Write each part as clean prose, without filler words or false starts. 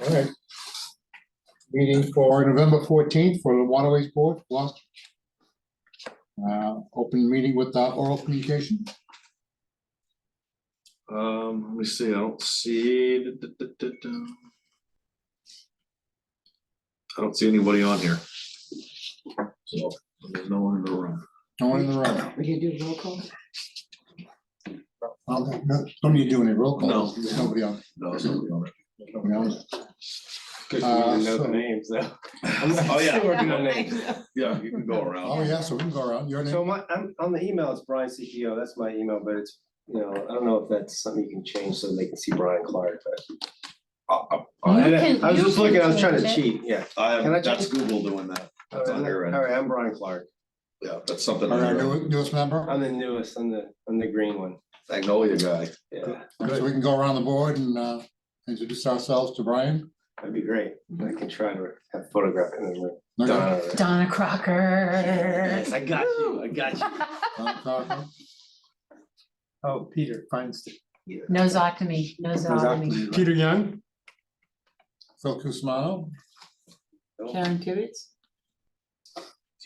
All right. Meeting for November 14th for the Waterways Board, lost. Open meeting with oral communication. Let me see, I don't see. I don't see anybody on here. So there's no one in the room. No one in the room. We can do roll call. No, don't need to do any roll call. No. There's nobody on. No, there's nobody on it. There's nobody on it. Good for me to know so- the names though. Oh, yeah. Still working on names. Yeah, you can go around. Oh, yeah, so we can go around. Your So name? I'm on the email, it's Brian CPO, that's my email, but it's, I don't know if that's something you can change so they can see Brian Clark, but. I was just looking, I was trying to cheat, yeah. Can I That's change? Google doing that. That's on your end. All right, I'm Brian Clark. Yeah, that's something. All on right, your end. newest member. I'm the newest, I'm the green one, Magnolia guy. yeah, So we can go around the board and introduce ourselves to Brian. that'd be great. I can try to have photograph in the room. Okay. Donna Crocker. Yes, I got you, I got you. Oh, Peter Feinstein. Nosotomy, nosotomy. Peter Young. Phil Cusmano. Karen Tibbetts.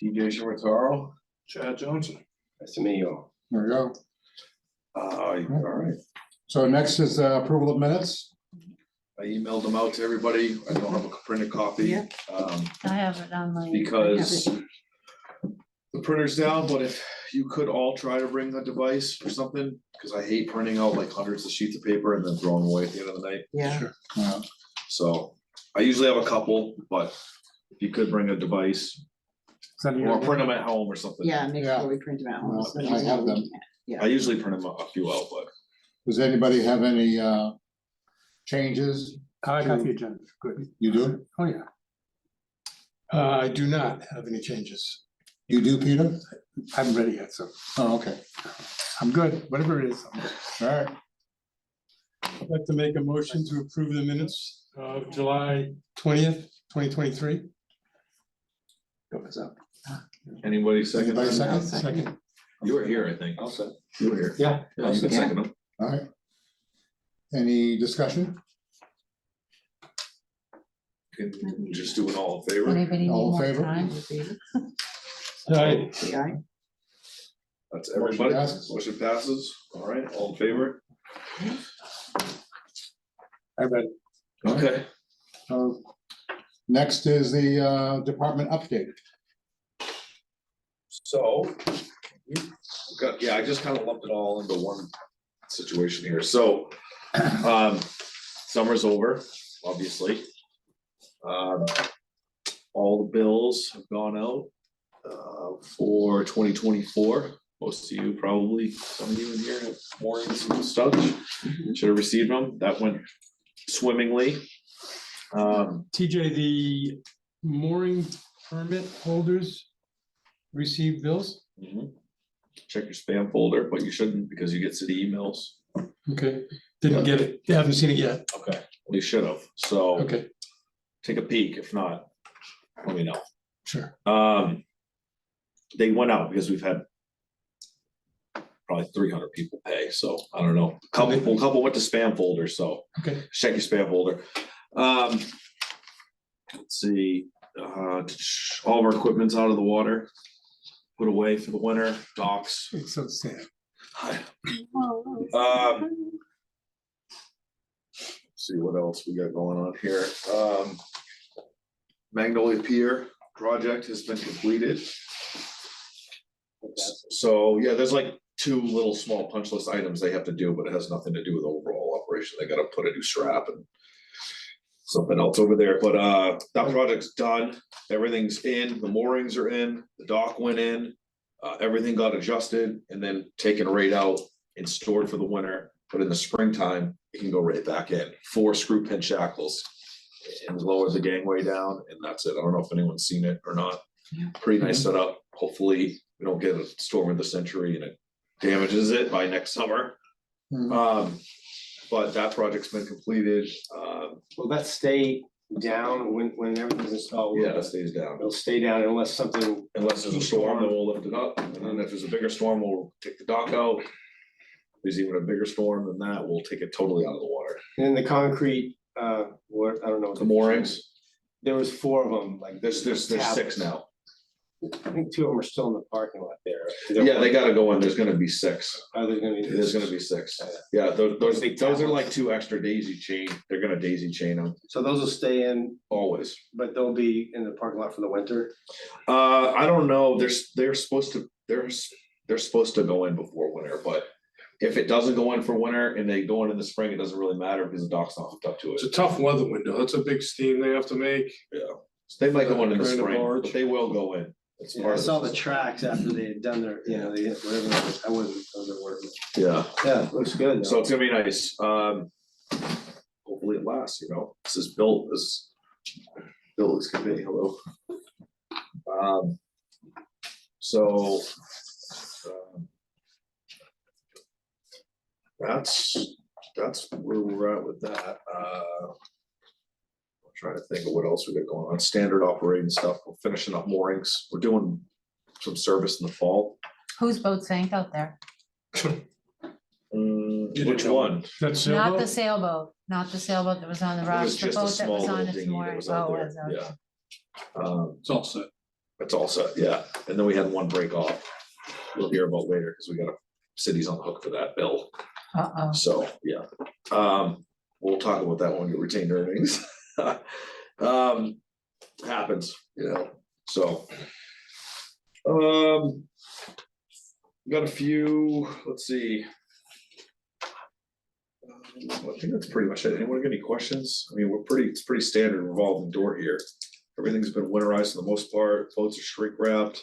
TJ Shimataro. Chad Johnson. Nice to meet you all. There we go. All right. So next is approval of minutes. I emailed them out to everybody. I don't have a printed copy. Yeah. Um, I have it on my. because the printer's down, but if you could all try to bring a device or something, because I hate printing out like hundreds of sheets of paper and then throwing them away at the end of the night. Yeah. Uh, So I usually have a couple, but if you could bring a device or print them at home or something. Yeah, make Yeah. sure we print them out. I have them. I usually print them a few out, but Does anybody have any changes? I got the agenda. Good. You do? Oh, yeah. I do not have any changes. You do, Peter? I haven't read it yet, so Oh, okay. I'm good. Whatever it is. I'm good. All right. I'd like to make a motion to approve the minutes of July 20th, 2023. What's up? anybody second? Anybody that? second? Second. You were here, I think. You were here. Yeah. Yeah, you can second them. All right. Any discussion? Can just do it all in favor. Anybody need All in more favor? time? Aye. Yeah. That's Motion everybody. passes. Motion passes. All right, all in favor? I read it. Okay. Next is the department update. So, I just kind of lumped it all into one situation here. So, summer's over, obviously. All the bills have gone out for 2024. Most of you probably, some of you in here have moorings and stuff. Should have received them. That went swimmingly. TJ, the mooring permit holders receive bills? Mhm. Check your spam folder, but you shouldn't because you get city emails. Okay, didn't get it. They haven't seen it yet. Okay, well, you should have. So Okay, take a peek. If not, let me know. sure. They went out because we've had probably 300 people pay. So I don't know. A couple went to spam folder. So Okay, check your spam folder. Let's see. All of our equipment's out of the water. Put away for the winter. Docks. it's so sad. See what else we got going on here. Magnolia Pier project has been completed. So, yeah, there's like two little small punch list items they have to do, but it has nothing to do with the overall operation. They gotta put a new strap and something else over there, but that project's done. Everything's in, the moorings are in, the dock went in, everything got adjusted and then taken right out and stored for the winter. But in the springtime, it can go right back in. 4 screw pin shackles and lower the gangway down, and that's it. I don't know if anyone's seen it or not. Yeah. Pretty nice setup. Hopefully, we don't get a storm of the century and it damages it by next summer. Mhm. But that project's been completed. Will that stay down when everything's installed? Yeah, it stays down. It'll stay down unless something. Unless there's a storm, then we'll lift it up. And then if there's a bigger storm, we'll take the dock out. If there's even a bigger storm than that, we'll take it totally out of the water. And the concrete what, I don't know. what The moorings, There was 4 of them, like. there's 6 now. I think 2 of them are still in the parking lot there. Yeah, they gotta go in, there's gonna be 6. Are there gonna be? There's gonna be 6. Yeah, those are like 2 extra daisy chain, they're gonna daisy chain them So those will stay in, always. but they'll be in the parking lot for the winter? I don't know, they're supposed to go in before winter, but if it doesn't go in for winter and they go in the spring, it doesn't really matter because the dock's not hooked up to it. It's a tough weather window. That's a big steam they have to make. Yeah, so they might go in the Kind of spring, barge. but they will go in. It's Yeah, part I of saw the tracks after they had done their, you know, they, whatever, I wasn't working. Yeah, Yeah, looks good. so it's gonna be nice, hopefully it lasts, this is built as can be, hello. So. That's where we're at with that, I'm trying to think of what else we got going on, standard operating stuff, we're finishing up moorings, we're doing some service in the fall. Whose boat sank out there? Which one? That's. Not the sailboat, not the sailboat that was on the It rock, was the just a boat that small was on little this dinghy that morning. was out Oh, there, was, okay. yeah. It's all set. It's all set, yeah, and then we had one break off, we'll hear about later, because we got cities on the hook for that bill. Uh-oh. So, yeah, we'll talk about that when we get retained earnings. Happens, so. Got a few, let's see. I think that's pretty much it. Anyone got any questions? I mean, it's pretty standard revolving door here. Everything's been winterized for the most part, boats are shrink wrapped.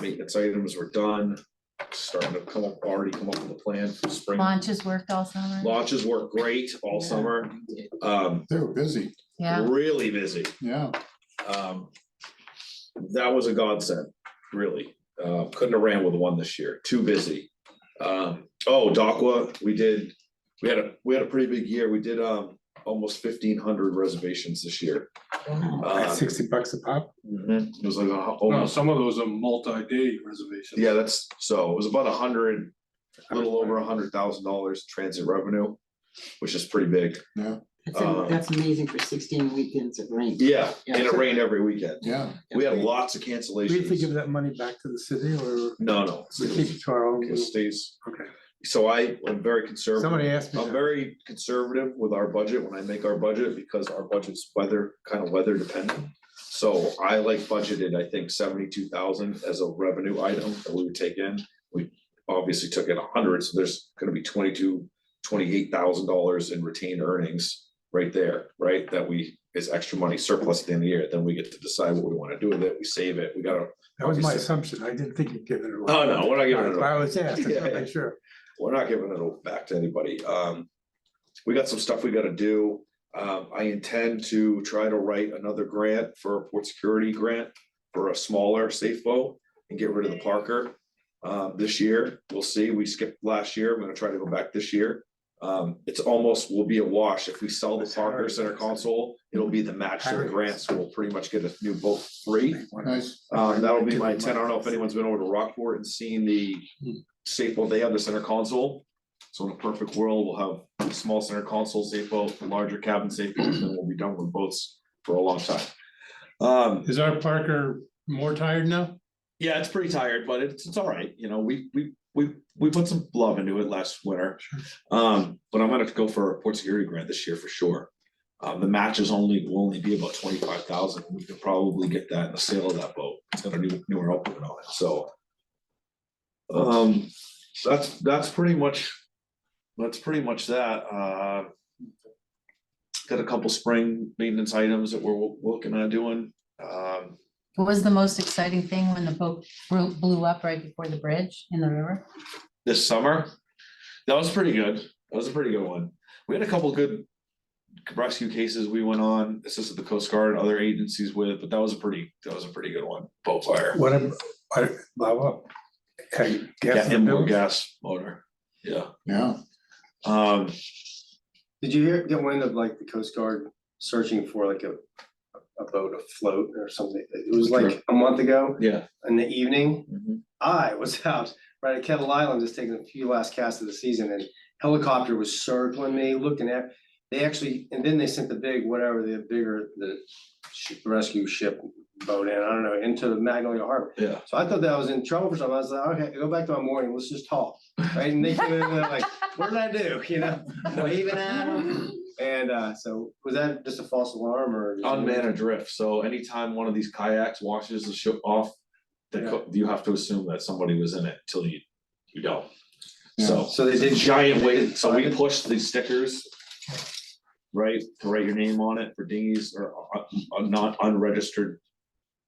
Maintenance items were done, starting to already come up with a plan for spring. Launches worked all summer? Launches work great all Yeah. summer, They were busy, Yeah, really busy. yeah. That was a godsend, really. Couldn't have ran with one this year, too busy. Dakwa, we had a pretty big year, we did almost 1,500 reservations this year. At $60 a pop. It was like Well, almost, some of those are multi-day reservations. yeah, it was about a little over $100,000 transit revenue, which is pretty big. That's amazing for 16 weekends of rain. Yeah, and it rained every weekend. Yeah, We had lots of We have to give cancellations. that money back to the city or No. we keep it to our own? It stays, Okay. so I'm very conservative. Somebody asked me. I'm very conservative with our budget when I make our budget because our budget's weather dependent. So I like budgeted, I think 72,000 as a revenue item that we would take in. We obviously took in 100, so there's gonna be $28,000 in retained earnings right there, right? That is extra money surplus at the end of the year. Then we get to decide what we wanna do with it. We save it. We gotta. That was my obviously- assumption. I didn't think you'd give it away. Oh, no, we're not giving it away. I was asked, I Yeah, want to yeah. make sure. We're not giving it back to anybody. We got some stuff we gotta do. I intend to try to write another grant for a port security grant for a smaller safe boat and get rid of the Parker. This year, we'll see. We skipped last year. I'm gonna try to go back this year. It's almost will be a wash. If we sell the Parker center console, it'll be the match to the grant, so we'll pretty much get a new boat free. nice. That'll be my intent. I don't know if anyone's been over to Rockport and seen the safe boat. They have the center console. So in a perfect world, we'll have a small center console safe boat, a larger cabin safe boat, and then we'll be done with boats for a long time. Is our Parker more tired now? Yeah, it's pretty tired, but it's all right. We put some love into it last winter. But I'm gonna go for a port security grant this year for sure. The match will only be about 25,000. We could probably get that in the sale of that boat. It's got a newer opening on it, so. That's pretty much that. Got a couple spring maintenance items that we're looking at doing. what was the most exciting thing when the boat blew up right before the bridge in the river? This summer, that was pretty good. That was a pretty good one. We had a couple good rescue cases we went on, assisted the Coast Guard and other agencies with, but that was a pretty good one. Boat fire. What, blow up? Okay, gas in the Inboard building? gas motor. Yeah. Yeah, Did you get wind of like the Coast Guard searching for like a boat afloat or something? It was like a month ago Yeah. in the evening. Mhm. I was out right at Kettle Island, just taking a few last casts of the season, and helicopter was circling me, looking at. they actually, and then they sent the rescue ship boat in, I don't know, into the Magnolia Harbor. Yeah. So I thought that I was in trouble for something. I was like, okay, go back to my morning, let's just talk, right? And they came in and they're like, what did I do, you know? Waving at them. And so was that just a false alarm or? Unmanned adrift, so anytime one of these kayaks washes the ship off, you have to assume that somebody was in it till you don't. So they did giant weight, so we pushed these stickers, right, to write your name on it for dinghies or not unregistered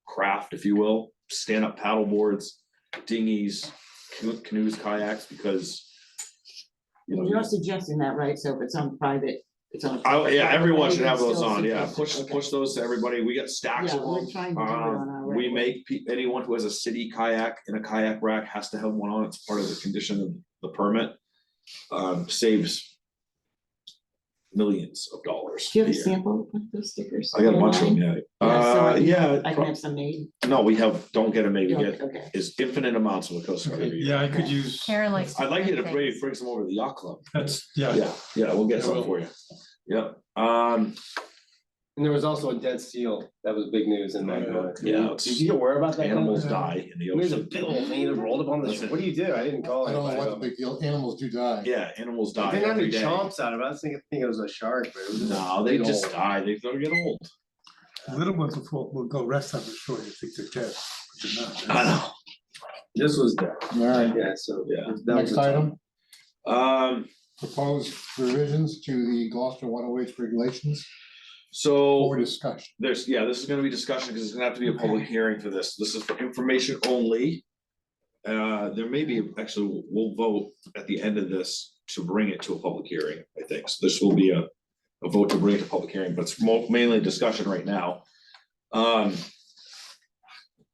craft, if you will, stand-up paddle boards, dinghies, canoes, kayaks, because You're suggesting that, right? So if it's on private, it's on. oh, yeah, everyone should have Still those on, yeah, suggest- okay. push those to everybody, we got stacks Yeah, of we're them. trying to do it on our We website. make, anyone who has a city kayak in a kayak rack has to have one on, it's part of the condition of the permit. Saves millions of dollars. Do you have a a year. sample of those stickers? I got a bunch of them, online? yeah. So I Yeah, can have some made. no, we don't get them made, we Yeah, get okay. is infinite amounts of the Coast Guard every year. Yeah, I could use, Karen likes. to I'd like you to print bring things. some over to the yacht club. that's, Yeah, we'll get I some will. for you. Yep, And there was also a dead seal, that was big news in Magnolia. Yeah, it's- Did you get word about that? animals Yeah. die in the There's a ocean. big old thing that rolled up on the Listen. shore. What do you do? I didn't call I don't know what the anybody. big deal, animals do die. Yeah, animals I die didn't have every any day. chomps out of it. I was thinking it was a shark, but it was. No, they big just old- die, they don't get old. little ones will go rest on the shore, you think they're dead, but they're not. I know. This was dead. All right, Yeah, so. Yeah. that was next a- item, proposed revisions to the Gloucester Waterways regulations So. for discussion. This is gonna be discussion, because it's gonna have to be a public hearing for this, this is for information only. There may be, actually, we'll vote at the end of this to bring it to a public hearing, I think, so this will be a vote to bring it to public hearing, but it's mainly a discussion right now.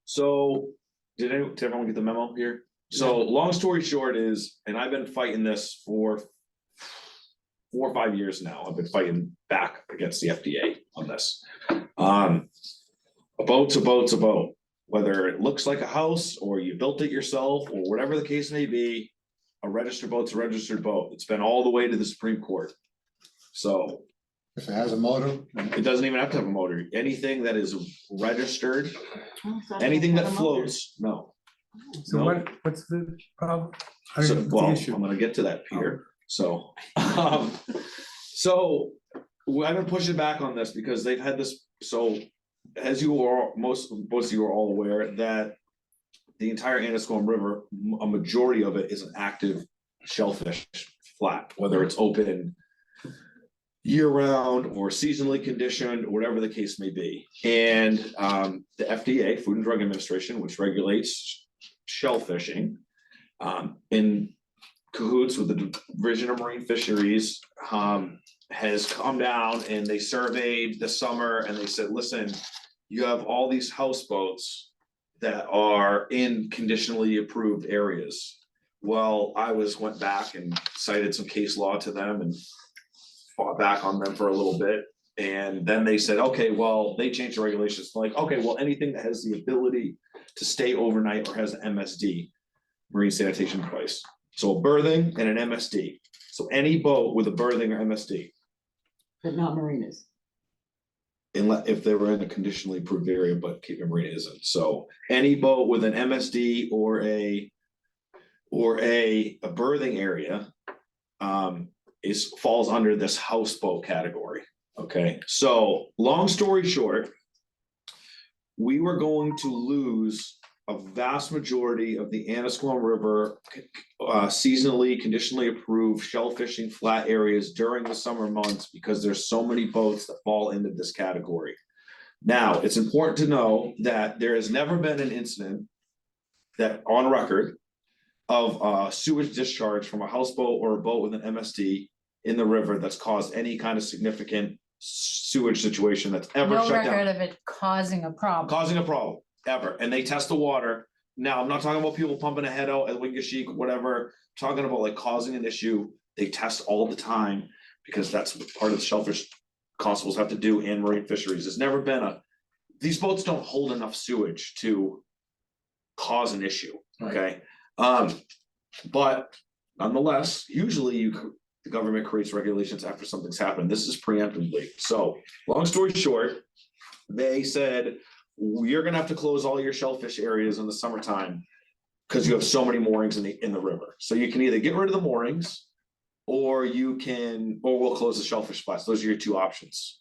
So, did everyone get the memo here? So, long story short is, and I've been fighting this for 4 or 5 years now, I've been fighting back against the FDA on this. A boat's a boat's a boat, whether it looks like a house or you built it yourself or whatever the case may be. A registered boat's a registered boat. It's been all the way to the Supreme Court. So If it has a motor, it doesn't even have to have a motor. Anything that is registered, Oh, so I anything don't that have a motor. floats, no. So No. what's the problem? I So, don't know, well, what's the I'm issue? gonna get to that, Peter, so, so, I've been pushing back on this because they've had this, so. As you are, most of you are all aware that the entire Annisquam River, a majority of it is an active shellfish flat, whether it's open year round or seasonally conditioned, or whatever the case may be. And the FDA, Food and Drug Administration, which regulates shellfishing, in cahoots with the Division of Marine Fisheries, has come down and they surveyed the summer and they said, listen, you have all these houseboats that are in conditionally approved areas. Well, went back and cited some case law to them and fought back on them for a little bit. And then they said, okay, well, they changed the regulations, like, okay, well, anything that has the ability to stay overnight or has an MSD, marine sanitation device. So a berthing and an MSD. So any boat with a berthing or MSD, But not marinas. if they were in a conditionally approved area, but Cape Marina isn't. So any boat with an MSD or a berthing area falls under this houseboat category. Okay, so long story short, we were going to lose a vast majority of the Annisquam River seasonally, conditionally approved shell fishing flat areas during the summer months because there's so many boats that fall into this category. Now, it's important to know that there has never been an incident that on record of sewage discharge from a houseboat or a boat with an MSD in the river that's caused any kind of significant sewage situation that's ever No shut down. record of it causing a problem. Causing a problem, ever, and they test the water. Now, I'm not talking about people pumping a head out at Wingasheek, whatever, I'm talking about like causing an issue. They test all the time, because that's what part of the shellfish constables have to do in marine fisheries. There's never been these boats don't hold enough sewage to cause an issue, okay? But nonetheless, usually the government creates regulations after something's happened. This is preemptively. So, long story short, they said, you're gonna have to close all your shellfish areas in the summertime because you have so many moorings in the river. So you can either get rid of the moorings, or we'll close the shellfish flats. Those are your two options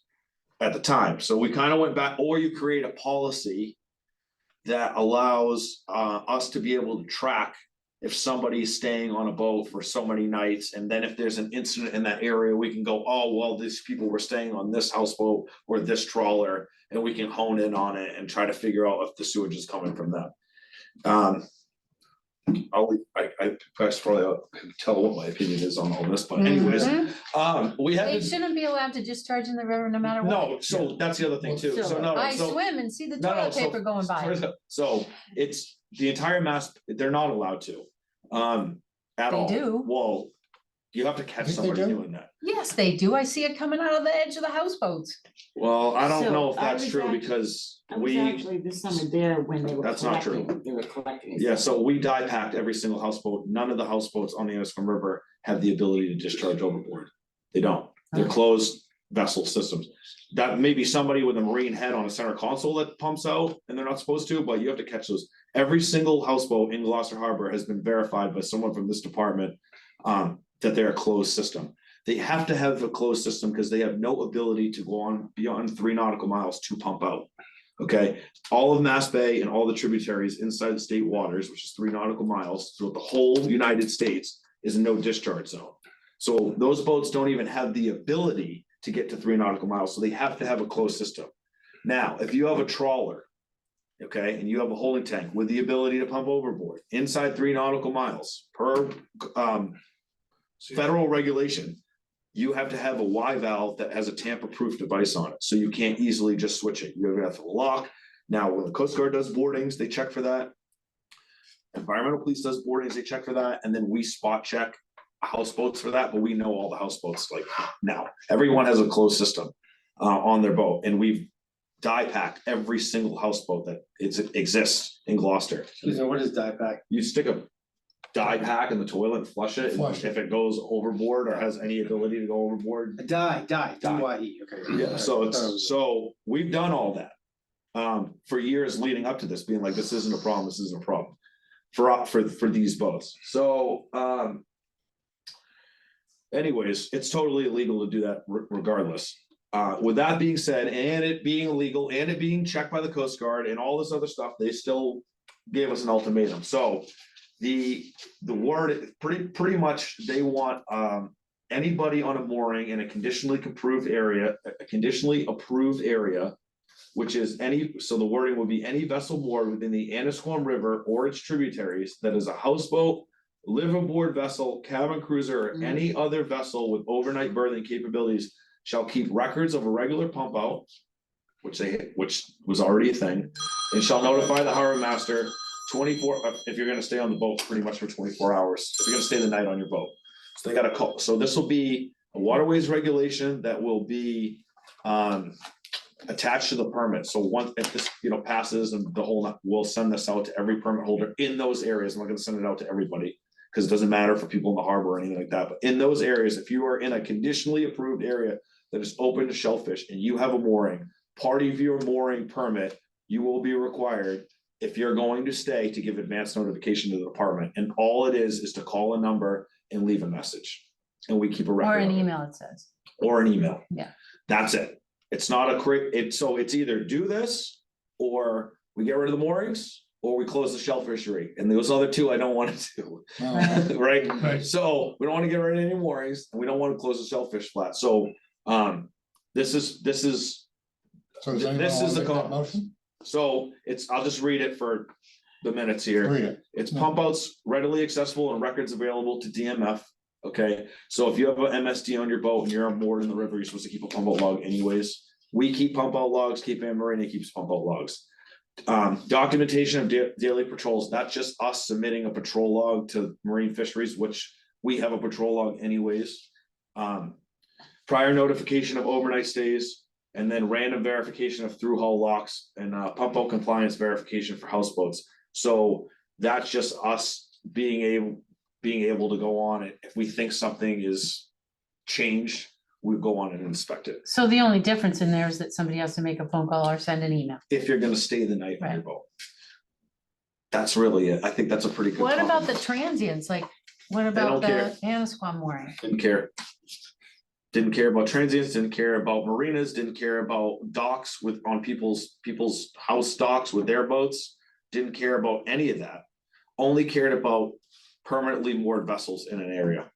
at the time. So we kind of went back, or you create a policy that allows us to be able to track if somebody's staying on a boat for so many nights, and then if there's an incident in that area, we can go, oh, well, these people were staying on this houseboat or this trawler, and we can hone in on it and try to figure out if the sewage is coming from them. I probably can tell what my opinion is on all this, but anyways, we have. They shouldn't be allowed to discharge in the river no matter what. No, so that's the other thing too. So no, I so. swim and see the No, toilet so- paper going by. So it's the entire mass, they're not allowed to, at They all. do. Well, you have to catch Think they somebody do? doing that. Yes, they do. I see it coming out of the edge of the houseboats. Well, I don't So, know if I that's was true act- because I was we, actually this summer there when they were That's not true. collecting, they were collecting. it. yeah, so we die packed every single houseboat. None of the houseboats on the Annisquam River have the ability to discharge overboard. They don't. They're Okay. closed vessel systems. That may be somebody with a marine head on a center console that pumps out and they're not supposed to, but you have to catch those. Every single houseboat in Gloucester Harbor has been verified by someone from this department that they're a closed system. They have to have a closed system because they have no ability to go on beyond 3 nautical miles to pump out. Okay, all of Mass Bay and all the tributaries inside the state waters, which is 3 nautical miles, so the whole United States is a no discharge zone. So those boats don't even have the ability to get to 3 nautical miles, so they have to have a closed system. Now, if you have a trawler, okay, and you have a holding tank with the ability to pump overboard inside 3 nautical miles per federal regulation, you have to have a Y valve that has a tamper-proof device on it, so you can't easily just switch it. You have to lock. Now, when the Coast Guard does boardings, they check for that. Environmental Police does boardings, they check for that, and then we spot check houseboats for that, but we know all the houseboats like now. Everyone has a closed system on their boat, and we've die packed every single houseboat that exists in Gloucester. Excuse me, what is die pack? You stick a dye pack in the toilet and flush it, and Flush it. if it goes overboard or has any ability to go overboard. Die, Die. D-Y-E, okay. Yeah, so we've done all that for years leading up to this, being like, this isn't a problem, this isn't a problem for these boats. So anyways, it's totally illegal to do that regardless. With that being said, and it being illegal and it being checked by the Coast Guard and all this other stuff, they still gave us an ultimatum. So the word pretty much they want anybody on a mooring in a conditionally approved area, which is so the wording would be any vessel moored within the Annisquam River or its tributaries that is a houseboat, liveaboard vessel, cabin cruiser, or any other vessel with overnight berthing capabilities shall keep records of a regular pump out, which was already a thing, and shall notify the harbor master 24, if you're gonna stay on the boat pretty much for 24 hours, if you're gonna stay the night on your boat. So they got a call, so this will be a waterways regulation that will be attached to the permit. So once if this, passes and we'll send this out to every permit holder in those areas. I'm not gonna send it out to everybody, because it doesn't matter for people in the harbor or anything like that, but in those areas, if you are in a conditionally approved area that is open to shellfish and you have a mooring, part of your mooring permit, you will be required, if you're going to stay, to give advance notification to the department. And all it is to call a number and leave a message. And we keep a record. Or an of it. email, it says. Or an email. Yeah. That's it. It's not so it's either do this, or we get rid of the moorings, or we close the shellfishery. And those other two I don't want to do. Right? Right. So we don't want to get rid of any moorings, and we don't want to close the shellfish flat. So this is So does anyone This is want the to make that call. motion? so I'll just read it for the minutes here. Read it. It's pump outs readily accessible and records available to DMF. Okay, so if you have an MSD on your boat and you're on board in the river, you're supposed to keep a pump out log anyways. We keep pump out logs, Cape Ann Marina keeps pump out logs. Documentation of daily patrols, not just us submitting a patrol log to Marine Fisheries, which we have a patrol log anyways. Prior notification of overnight stays, and then random verification of through hull locks and pump out compliance verification for houseboats. So that's just us being able to go on it if we think something is change, we go on and inspect it. So the only difference in there is that somebody has to make a phone call or send an email. If you're gonna stay the night on your boat. That's really it. I think that's a pretty good. What about the compromise. transients? Like, what about don't care. the Annisquam mooring? Didn't care. Didn't care about transients, didn't care about marinas, didn't care about docks on people's house docks with their boats. Didn't care about any of that. Only cared about permanently moored vessels in an area.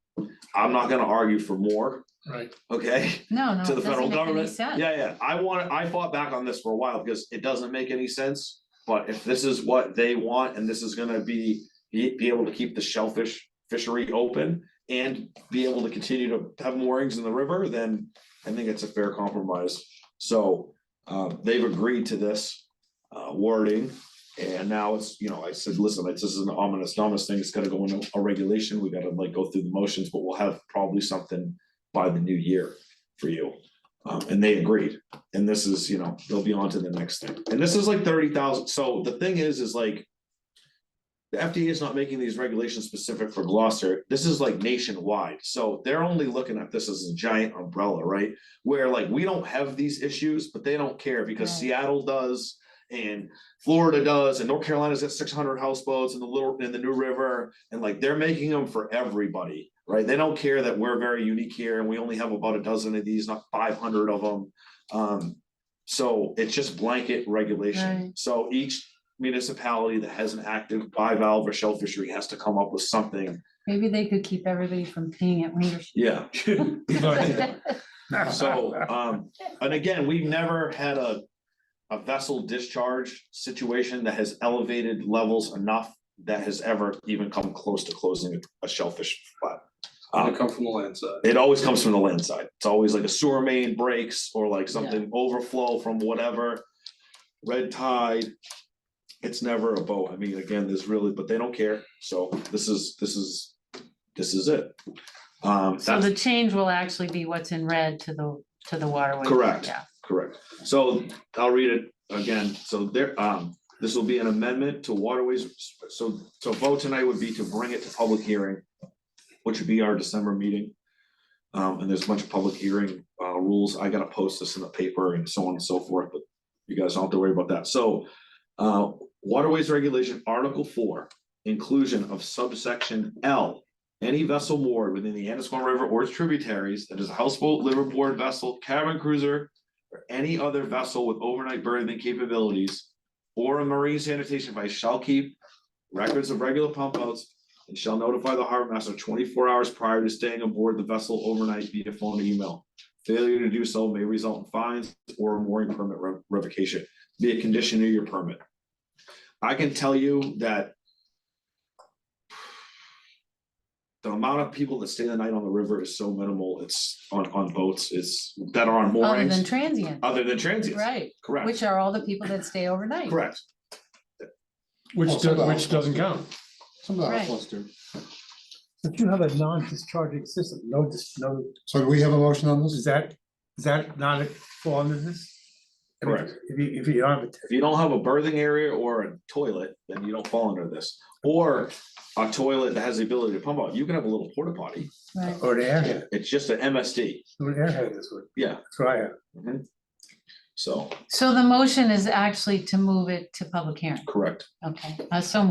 I'm not gonna argue for more, Right. okay? No, no, To the it federal doesn't make any government. sense. Yeah, I fought back on this for a while because it doesn't make any sense. But if this is what they want and this is gonna be able to keep the shellfish fishery open and be able to continue to have moorings in the river, then I think it's a fair compromise. So they've agreed to this wording. And now it's, I said, listen, this is an ominous thing. It's gotta go into a regulation. We gotta like go through the motions, but we'll have probably something by the new year for you. And they agreed. And this is, they'll be on to the next thing. And this is like 30,000. So the thing is like, the FDA is not making these regulations specific for Gloucester. This is like nationwide. So they're only looking at this as a giant umbrella, right? Where like we don't have these issues, but they don't care because Right. Seattle does and Florida does and North Carolina's got 600 houseboats in the New River. And like they're making them for everybody, right? They don't care that we're very unique here and we only have about a dozen of these, not 500 of them. So it's just blanket regulation. Right. So each municipality that has an active bivalve or shell fishery has to come up with something. Maybe they could keep everybody from peeing at Wiener. Yeah. So, and again, we've never had a vessel discharge situation that has elevated levels enough that has ever even come close to closing a shellfish flat. They come from the land side. It always comes from the land side. It's always like a sewer main breaks or like something overflow from whatever, red tide. It's never a boat. I mean, again, but they don't care. So this is it. So the change will actually be what's in red to the waterway. Correct. Yeah. Correct. So I'll read it again. So there, this will be an amendment to waterways. So vote tonight would be to bring it to public hearing, which would be our December meeting. And there's a bunch of public hearing rules. I gotta post this in the paper and so on and so forth, but you guys don't have to worry about that. So Waterways Regulation, Article 4, inclusion of subsection L. Any vessel moored within the Annisquam River or its tributaries that is a houseboat, liverboard vessel, cabin cruiser, or any other vessel with overnight berthing capabilities, or a marine sanitation device shall keep records of regular pump outs and shall notify the harbor master 24 hours prior to staying aboard the vessel overnight via phone or email. Failure to do so may result in fines or a mooring permit revocation, be a condition of your permit. I can tell you that the amount of people that stay the night on the river is so minimal. It's on boats. It's that are on Other moorings. than transient, Other than transients. right, Correct. which are all the people that stay overnight. Correct. Which doesn't count. Some of the Right. households do. But you have a non-discharging system, no, So do we have a motion on is this? that not fall under this? I mean, Correct. If you don't have it, If you don't have a berthing area or a toilet, then you don't fall under this. Or a toilet that has the ability to pump out. You can have a little porta potty. Right. or the airhead, It's just an MSD. the airhead is what, Yeah. that's what I have. Mhm. So, So the motion is actually to move it to public hearing. correct. Okay, so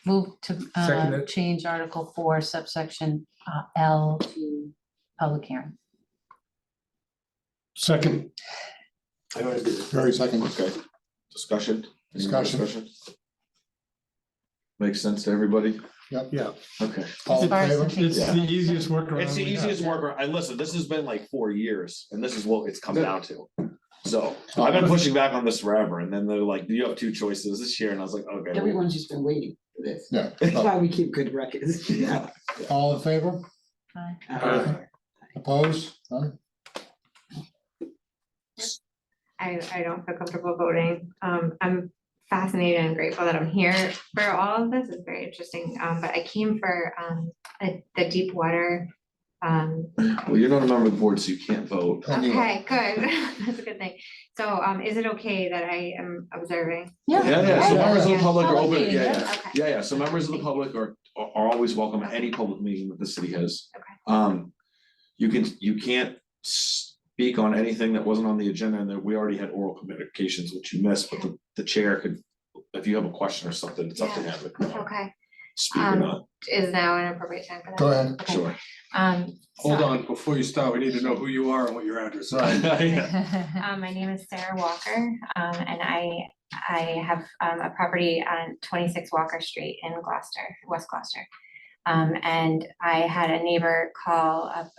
move to Second it. change Article 4 subsection L to public hearing. Second, I already did it. Very second. Okay. Discussion? Any more Discussion. Makes sense to everybody? Yeah, Okay. All As in far as favor? the it's the easiest workaround. It's the we have. easiest worker. And listen, this has been like 4 years and this is what it's come down to. So I've been pushing back on this forever. And then they're like, you have 2 choices this year. And I was like, okay. well, Everyone's just been waiting for this. Yeah. That's why we keep good records. Yeah. All in favor? Aye. Opposed? None? I don't feel comfortable voting. I'm fascinated and grateful that I'm here for all of this. It's very interesting. But I came for the deep water. Well, you're not a member of the board, so you can't vote. Okay, good. That's a good thing. So is it okay that I am observing? Yeah, so Yeah. members of the public are Public open, meeting, yeah, yeah. yeah, Okay. yeah, so members of the public are always welcome at any public meeting that the city has. Okay. you can't speak on anything that wasn't on the agenda, and that we already had oral communications, which you missed, but the chair could, if you have a question or something, it's up to him. Okay, Speak or not, is now an appropriate time for that? Go ahead. Okay. sure. Hold So, on, before you start, we need to know who you are and what your address is. my name is Sarah Walker, and I have a property on 26 Walker Street in Gloucester, West Gloucester. And I had a neighbor call up,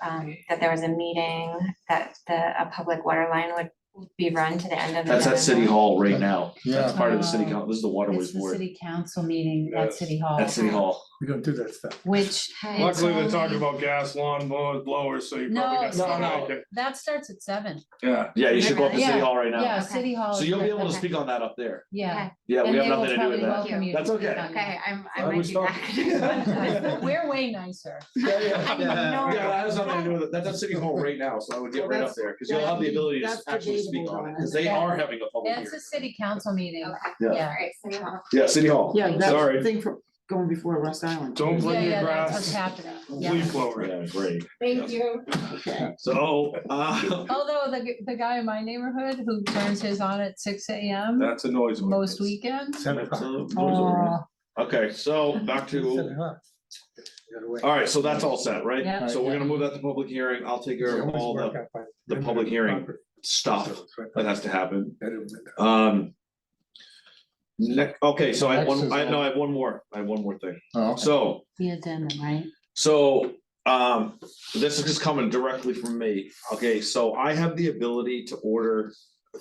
that there was a meeting that a public water line would be run to the end of. That's at City November. Hall right now, that's Yeah. part of the city council, this is the Waterways It's the Board, city council meeting at Yes. City Hall, at City Hall. We don't do that stuff. which. Okay. it's Luckily, they're talking only- about gas lawn blowers, so you No, probably got. no, that starts at 7. Yeah. Yeah, you should go up to City Yeah. Hall right now. Yeah, Okay. City Hall. So is you'll be the- able to Okay. speak on that up there. Yeah. Yeah, we And have they will nothing to do probably with that. welcome you to That's speak okay. on Okay, that. I I might was be talking- back. We're way nicer. I know. Yeah, that has nothing to do with it, that's at City Hall right now, so I would get Well, right up that's- there, cause you'll have the ability to that's actually speak debatable, on it, though. cause they are having a public It's a hearing. city council meeting. Okay, Yeah. Yeah. alright, City Hall. Yeah, City Hall. Yeah, that's Sorry. the thing for going before Rust Island. Don't Yeah, bring your yeah, that's what's grass, happening. Yeah. leaf blower. Yeah, great. Thank you. Okay. So, Although the guy in my neighborhood who turns his on at 6 AM That's a noise. most ordinance. weekends. 7 o'clock. okay, so back 7 to, o'clock. You gotta wait. alright, so that's all set, right? Yeah. So we're gonna move that to public hearing, I'll take care of Always all work the out by the public hearing proper. stuff So it's right that has to happen. better than that. Okay, so I have Next one, is I all- have one more, I have one more thing. Oh, okay. So, The addendum, right? so, this is just coming directly from me. Okay, so I have the ability to order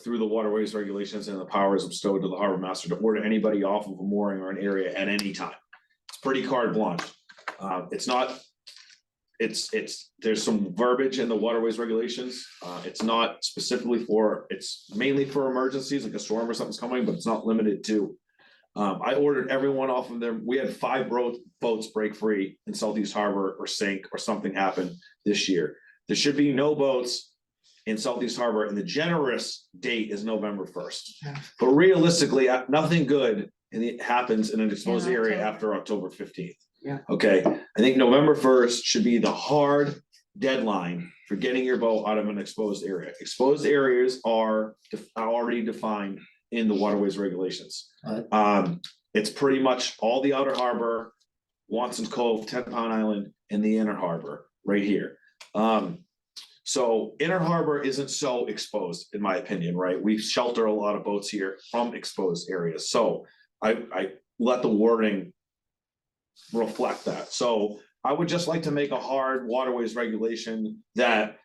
through the waterways regulations and the powers bestowed to the harbor master to order anybody off of a mooring or an area at any time. It's pretty carte blanche. It's not, there's some verbiage in the waterways regulations. It's not specifically for, it's mainly for emergencies, like a storm or something's coming, but it's not limited to. I ordered everyone off of there. We had 5 boats break free in Southeast Harbor or sink or something happened this year. There should be no boats in Southeast Harbor, and the generous date is November 1st. But realistically, nothing good happens in an exposed In area October. after October 15th. Yeah. Okay, I think November 1st should be the hard deadline for getting your boat out of an exposed area. Exposed areas are already defined in the waterways regulations. Right. It's pretty much all the outer harbor, Watson's Cove, 10 Pound Island, and the inner harbor, right here. So inner harbor isn't so exposed, in my opinion, right? We shelter a lot of boats here from exposed areas, so I let the wording reflect that. So I would just like to make a hard waterways regulation that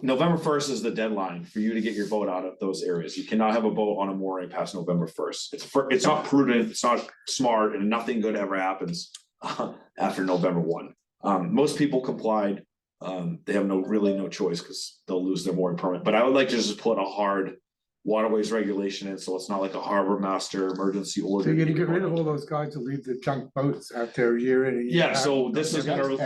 November 1st is the deadline for you to get your boat out of those areas. You cannot have a boat on a mooring past November 1st. It's not prudent, it's not smart, and nothing good ever happens after November 1. Most people complied. They have really no choice because they'll lose their mooring permit. But I would like to just put a hard waterways regulation in, so it's not like a harbor master emergency order. So you're gonna get rid of all those guys who leave the junk boats out there year in and year out. Yeah, so this is gonna.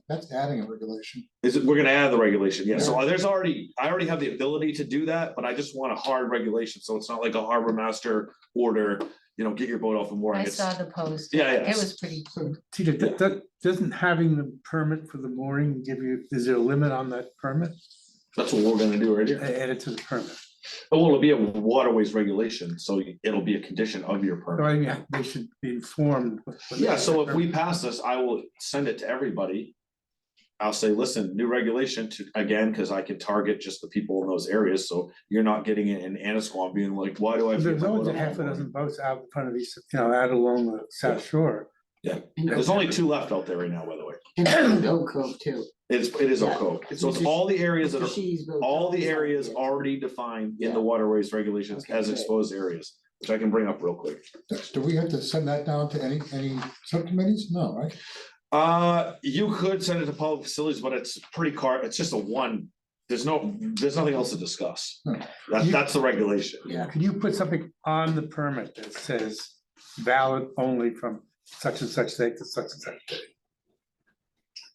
That's adding a regulation. We're gonna add the regulation, yeah, so I already have the ability to do that, but I just want a hard regulation, so it's not like a harbor master order, get your boat off the mooring. I It's- saw the post. Yeah, yeah. It was pretty, So Tita, doesn't having the permit for the mooring give you, is there a limit on that permit? That's what we're gonna do right here. Add it to the permit. Oh, well, it'll be a waterways regulation, so it'll be a condition of your So permit. I mean, they should be informed. when they Yeah, get so the if we permit. pass this, I will send it to everybody. I'll say, listen, new regulation again, because I can target just the people in those areas, so you're not getting it in Annisquam being like, why do I? have to There's get my always boat a off half the a mooring? dozen boats out in front of these, out along the south shore. Yeah, there's only 2 left out there right now, by the way. And Oak Cove too. It is Yeah. Oak Cove, so it's all the areas that are, She's boat. all the areas already defined in the waterways regulations as Okay. exposed areas, which I can bring up real quick. Do we have to send that down to any subcommittees? No, right? You could send it to public facilities, but it's it's just there's nothing else to discuss. Hmm. That's the regulation. Yeah. Could you put something on the permit that says valid only from such and such date to such and such date?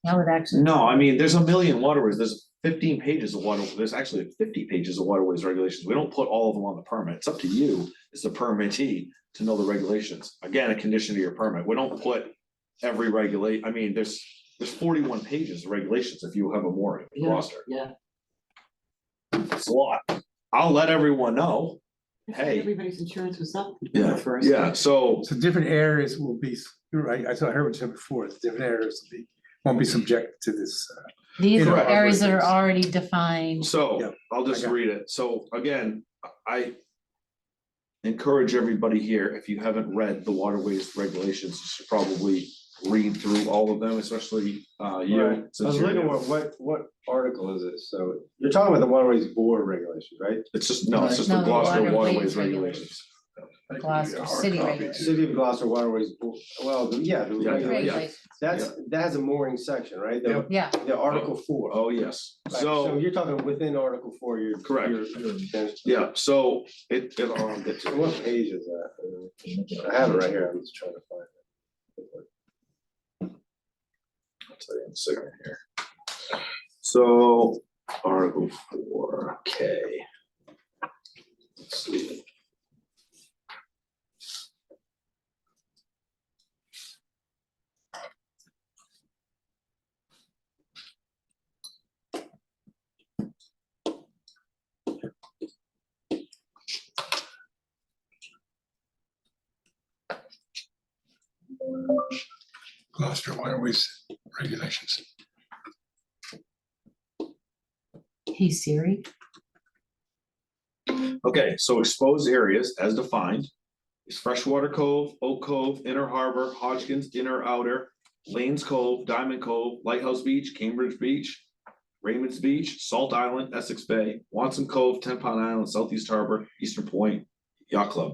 that would actually. No, I mean, there's a million waterways, there's 15 pages of there's actually 50 pages of waterways regulations, we don't put all of them on the permit, it's up to you, as the permittee, to know the regulations. Again, a condition to your permit, we don't put every I mean, there's there's 41 pages of regulations if you have a mooring in Yeah, Gloucester. yeah. It's a lot. I'll let everyone know, hey, Everybody's insurance was up. yeah, First. yeah, so, So different areas will be, you're right, I heard what you said before, the different areas will be, won't be subject to this. These are Correct. areas that are already defined. so Yeah, I'll just I got it. read it. So again, I encourage everybody here, if you haven't read the waterways regulations, you should probably read through all of them, especially you. Right. I since was you're looking new. what article is this? So you're talking about the Waterways Board regulations, right? It's just, no, it's just No, the the Gloucester Waterways waterways regulations. regulations. Gloucester city regulations. City of Gloucester Waterways, Well, the Yeah, regulations, Regulations. that has a mooring section, right? The, Yeah, the Article 4. Oh, yes, Right, So so, you're talking within Article 4, you're. Correct. you're- yeah, so I'll get to What it. page is that? I have it right here, I'm just trying to find it. I'll tell you in a second here. So, Article 4, K. Let's see. Gloucester Waterways regulations. hey Siri. Okay, so exposed areas as defined is Freshwater Cove, Oak Cove, Inner Harbor, Hodgkins, Inner Outer, Lanes Cove, Diamond Cove, Lighthouse Beach, Cambridge Beach, Raymond's Beach, Salt Island, Essex Bay, Watson Cove, 10 Pound Island, Southeast Harbor, Eastern Point, Yacht Club.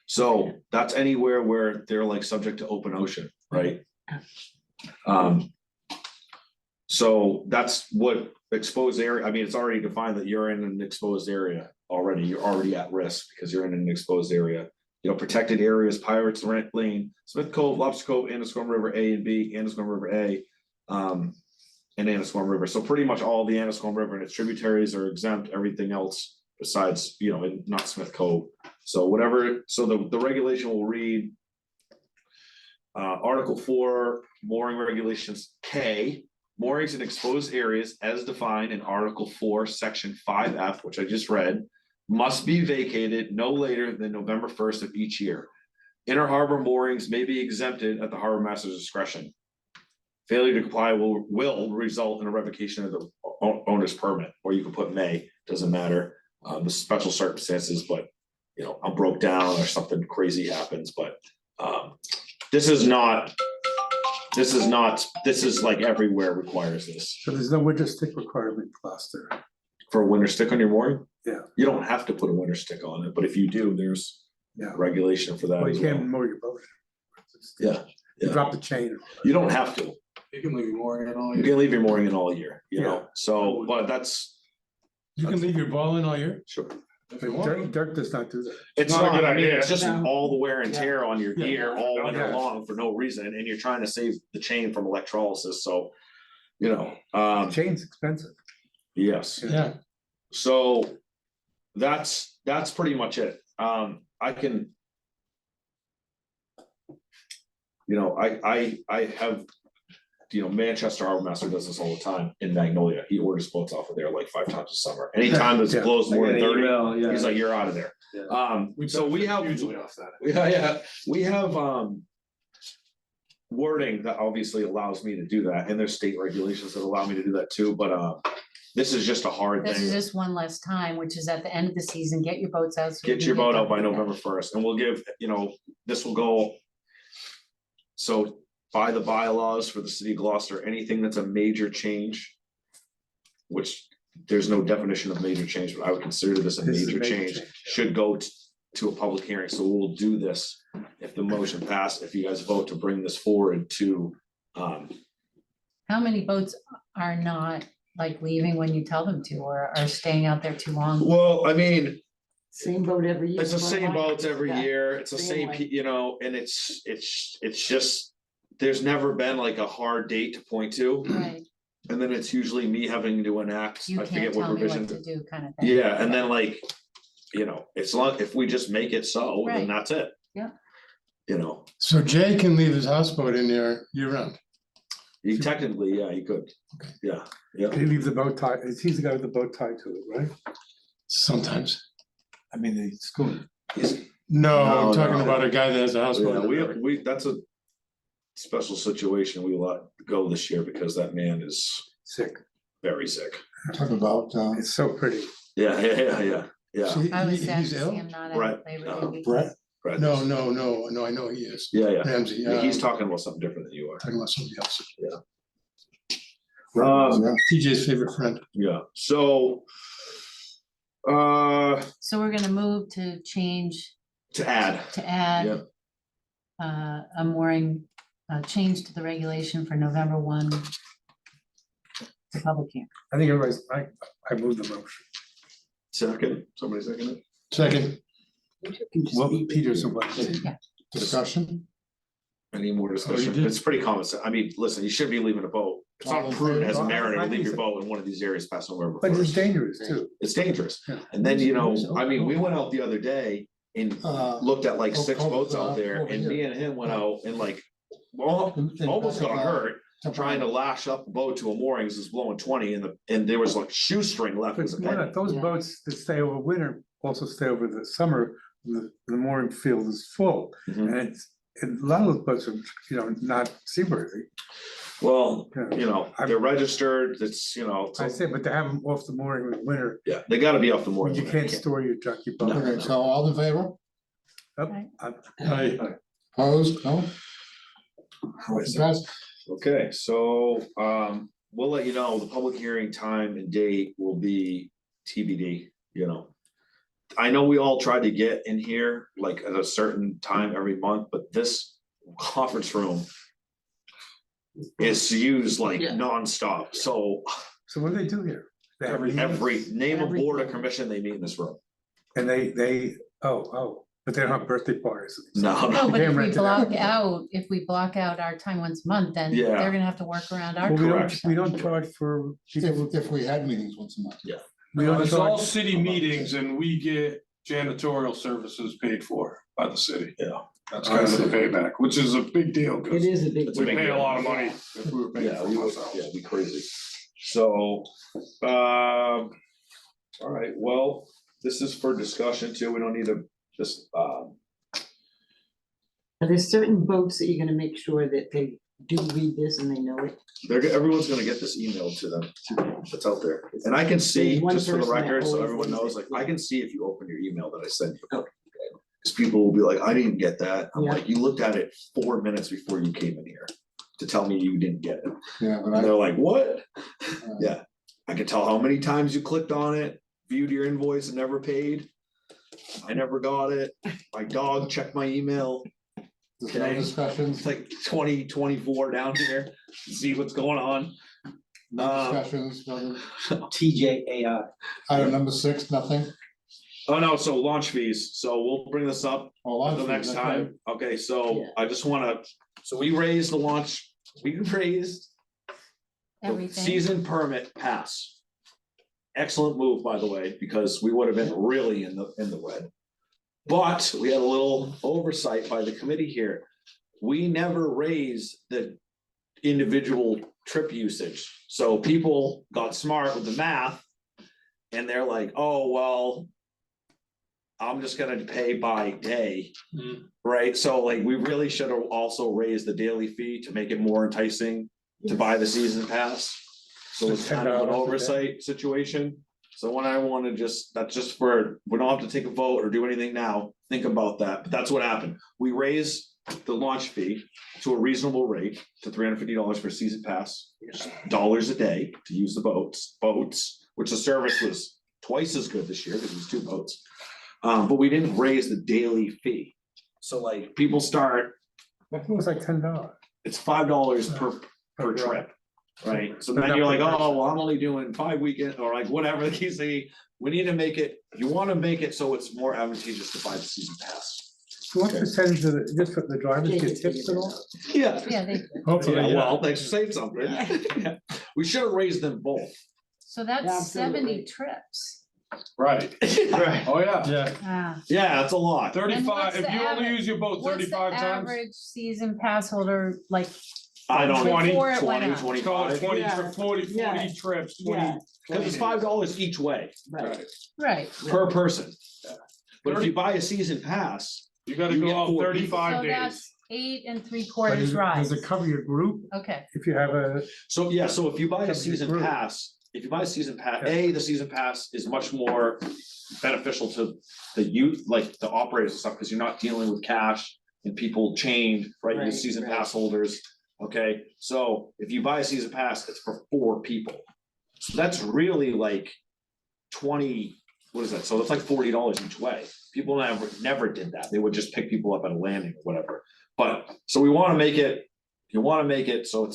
So that's anywhere where they're like subject to open ocean, right? So that's what exposed area, I mean, it's already defined that you're in an exposed area already, you're already at risk because you're in an exposed area. You know, protected areas, Pirates Lane, Smith Cove, Lobster Cove, Annisquam River A and B, Annisquam River A, and Annisquam River. So pretty much all the Annisquam River and its tributaries are exempt, everything else besides, you know, not Smith Cove. So whatever, so the regulation will read Article 4, mooring regulations K, moorings in exposed areas as defined in Article 4, Section 5F, which I just read, must be vacated no later than November 1st of each year. Inner harbor moorings may be exempted at the harbor master's discretion. Failure to comply will result in a revocation of the owner's permit, or you can put may, doesn't matter. The special circumstances, but you know, I'm broke down or something crazy happens, but this is like everywhere requires this. So there's no winter stick requirement in Gloucester. For a winter stick on your mooring? Yeah. You don't have to put a winter stick on it, but if you do, there's Yeah. regulation for that Well, as you can't well. moor your boat. Yeah, You yeah. drop the chain. You don't have to. You can leave your mooring in all You year. can leave your mooring in all year, you Yeah. know, so, but that's, You can leave your ball in all year? sure. If you want. Dirk does not do that. It's Not a not, good I mean, idea. it's just No. all the wear and tear on your Yeah. gear all Yeah. winter long for no reason, and you're trying to save the chain from electrolysis, so. You know, Chain's expensive. yes, Yeah. so that's pretty much it. I can. You know, I have, you know, Manchester Harbor Master does this all the time in Magnolia. He orders boats off of there like 5 times a summer. Anytime that's Yeah. closed I more got than an 30, email, yeah. he's like, you're out of there. Yeah. So we have. Usually off that. Yeah, we have wording that obviously allows me to do that, and there's state regulations that allow me to do that too, but this is just a hard This is thing. just one less time, which is at the end of the season, get your boats out. so we Get can your boat out by done with November 1st, and we'll give, you know, this will go. So by the bylaws for the city of Gloucester, anything that's a major change, which there's no definition of major change, but I would consider this a This is a major major change, change. should go to a public hearing, so we'll do this. If the motion passed, if you guys vote to bring this forward to, How many boats are not like leaving when you tell them to, or are staying out there too long? well, I mean, Same boat every year. it's the for a same while. boats every Yeah. year, it's the Same same, way. you know, and it's just, there's never been like a hard date to point to, Right, and then it's usually me having to enact, you I forget can't what tell me what provision. to do kind of thing. Yeah, and then like, you know, it's like, if we just make it so, then Right. that's it. Yeah. You know, So Jay can leave his houseboat in there year round. He technically, yeah, he could, yeah, yeah. He leaves the boat tie, he's the guy with the boat tied to it, right? Sometimes. I mean, the school. He's- No, No, I'm talking no. about a guy that has a houseboat. Yeah, we, that's a special situation we let go this year because that man is Sick. very sick. Talk about, It's so pretty. Yeah, yeah. see, I was he's sad to see ill, him not Right. at Labor Day weekend. Brett, Right. No, I know he is. Yeah, Ramsey, yeah. He's talking about something different than you are. talking about somebody else. Um, TJ's favorite friend. yeah, so. So we're gonna move to change, To add, to add yeah, a mooring, change to the regulation for November 1. The public hearing. I think everybody's, I moved the motion. second, somebody second it? Second, Well, Peter's the one. discussion, Any more Oh, you discussion? did? It's pretty common sense. I mean, listen, you shouldn't be leaving a boat. It's All not in prudent favor? as a mariner I to leave think your so. boat in one of these areas past November But it's first. dangerous too. It's dangerous. Yeah. And then, you know, I mean, we went out the other day and looked at like oh, 6 oh, boats out there over and here. me and him went out and like, well, almost got hurt trying to lash up the boat to a mooring, 'cause it's blowing 20 and there was like shoestring left But as a why penny. not? Those Yeah. boats that stay over winter also stay over the summer, the mooring field is full. Mhm. And and a lot of those boats are, you know, not seaworthy. Well, Yeah. you know, they're registered, it's, you know, I say, but to have them off the mooring in winter, yeah, they gotta be off the mooring. you can't store your junkie boat. okay, so all in favor, I, opposed, no? Pass. Okay, so, we'll let you know, the public hearing time and date will be TBD, you know. I know we all tried to get in here like at a certain time every month, but this conference room is used like Yeah. nonstop, so So what do they do here? They have meetings? every, name a board or Everything. commission, they meet in this room. And but they don't have birthday parties. No, No, but if Can't we rent it out. block out, if we block out our time once a month, then Yeah. they're gonna have to work around our. Well, Correct. we don't charge for people, If we had meetings once a month. we don't It's all charge, city meetings and we get janitorial services paid for by the city. Yeah. That's kind of the payback, which is a big deal, It because is a big. It's we big pay a deal. lot of money if we were paying Yeah, for we would, ourselves. yeah, it'd be crazy. So, all right, well, this is for discussion too, we don't need to just, Are there certain boats that you're gonna make sure that they do read this and they know it? everyone's gonna get this email to them, that's out there. And I can see, There's one just for the person that record, so always everyone leaves knows, it, like, I yeah. can see if you open your email that I sent you. Cause people will be like, I didn't get that, I'm Yeah. like, you looked at it 4 minutes before you came in here to tell me you didn't get it. Yeah, but And I, they're like, what? Yeah, I can tell how many times you clicked on it, viewed your invoice and never paid. I never got it. My dog checked my email. there's no Okay. discussions, It's like 2024 down here. See what's going on. no discussions, no, TJAI. item number 6, nothing. Oh, no, so launch fees. So we'll bring this up Oh, the launch next fees, time. Okay, so Yeah. I just wanna, so we raised the launch, we raised the Everything. season permit pass. Excellent move, by the way, because we would have been really in the red. But we had a little oversight by the committee here. We never raised the individual trip usage. So people got smart with the math. And they're like, oh, well, I'm just gonna pay by day. Right? So like, we really should have also raised the daily fee to make it more enticing to buy the season pass. So it's kind of an $10 a day. oversight situation. So when I wanna just, that's just for, we don't have to take a vote or do anything now, think about that, but that's what happened. We raised the launch fee to a reasonable rate, to $350 for season pass. Dollars a day to use the boats, which the service was twice as good this year, because it was 2 boats. But we didn't raise the daily fee. So like, people start, I think it was like $10. it's $5 per trip. Right, so But then not you're per like, oh, person. well, I'm only doing 5 weekends, or like whatever the case may be. We need to make it, you wanna make it so it's more advantageous to buy the season pass. So what percentage of just the drivers get tips at all? Yeah. Yeah, they, hopefully, Yeah, yeah. well, thanks for saying something. Yeah. We should have raised them both. so that's Absolutely. 70 trips. Right, Yeah, oh yeah, Yeah, Ah. that's a lot. 35, what's if the you only average- use your boat What's the 35 times. average season pass holder, like, I don't. Before it went 20, up. 25. Call it 20 Yeah. tri- 40 Yeah. trips, Yeah. 'Cause it's $5 each way Right. Right, per person. But if 30 you buy a season pass, You gotta You go get out 4 people. 35 so days. that's 8 But3/4 rides. does it cover your group Okay, if you have a, so yeah, so if you buy a Comes with season group. pass, if you buy a season pass, Yeah. the season pass is much more beneficial to the youth, like the operators and stuff, because you're not dealing with cash and people change, right? You Right, season right. pass holders, okay? So if you buy a season pass, it's for 4 people. So that's really like 20, what is that? So it's like $40 each way. People never did that. They would just pick people up at a landing or whatever. But, so we wanna make it, you wanna make it so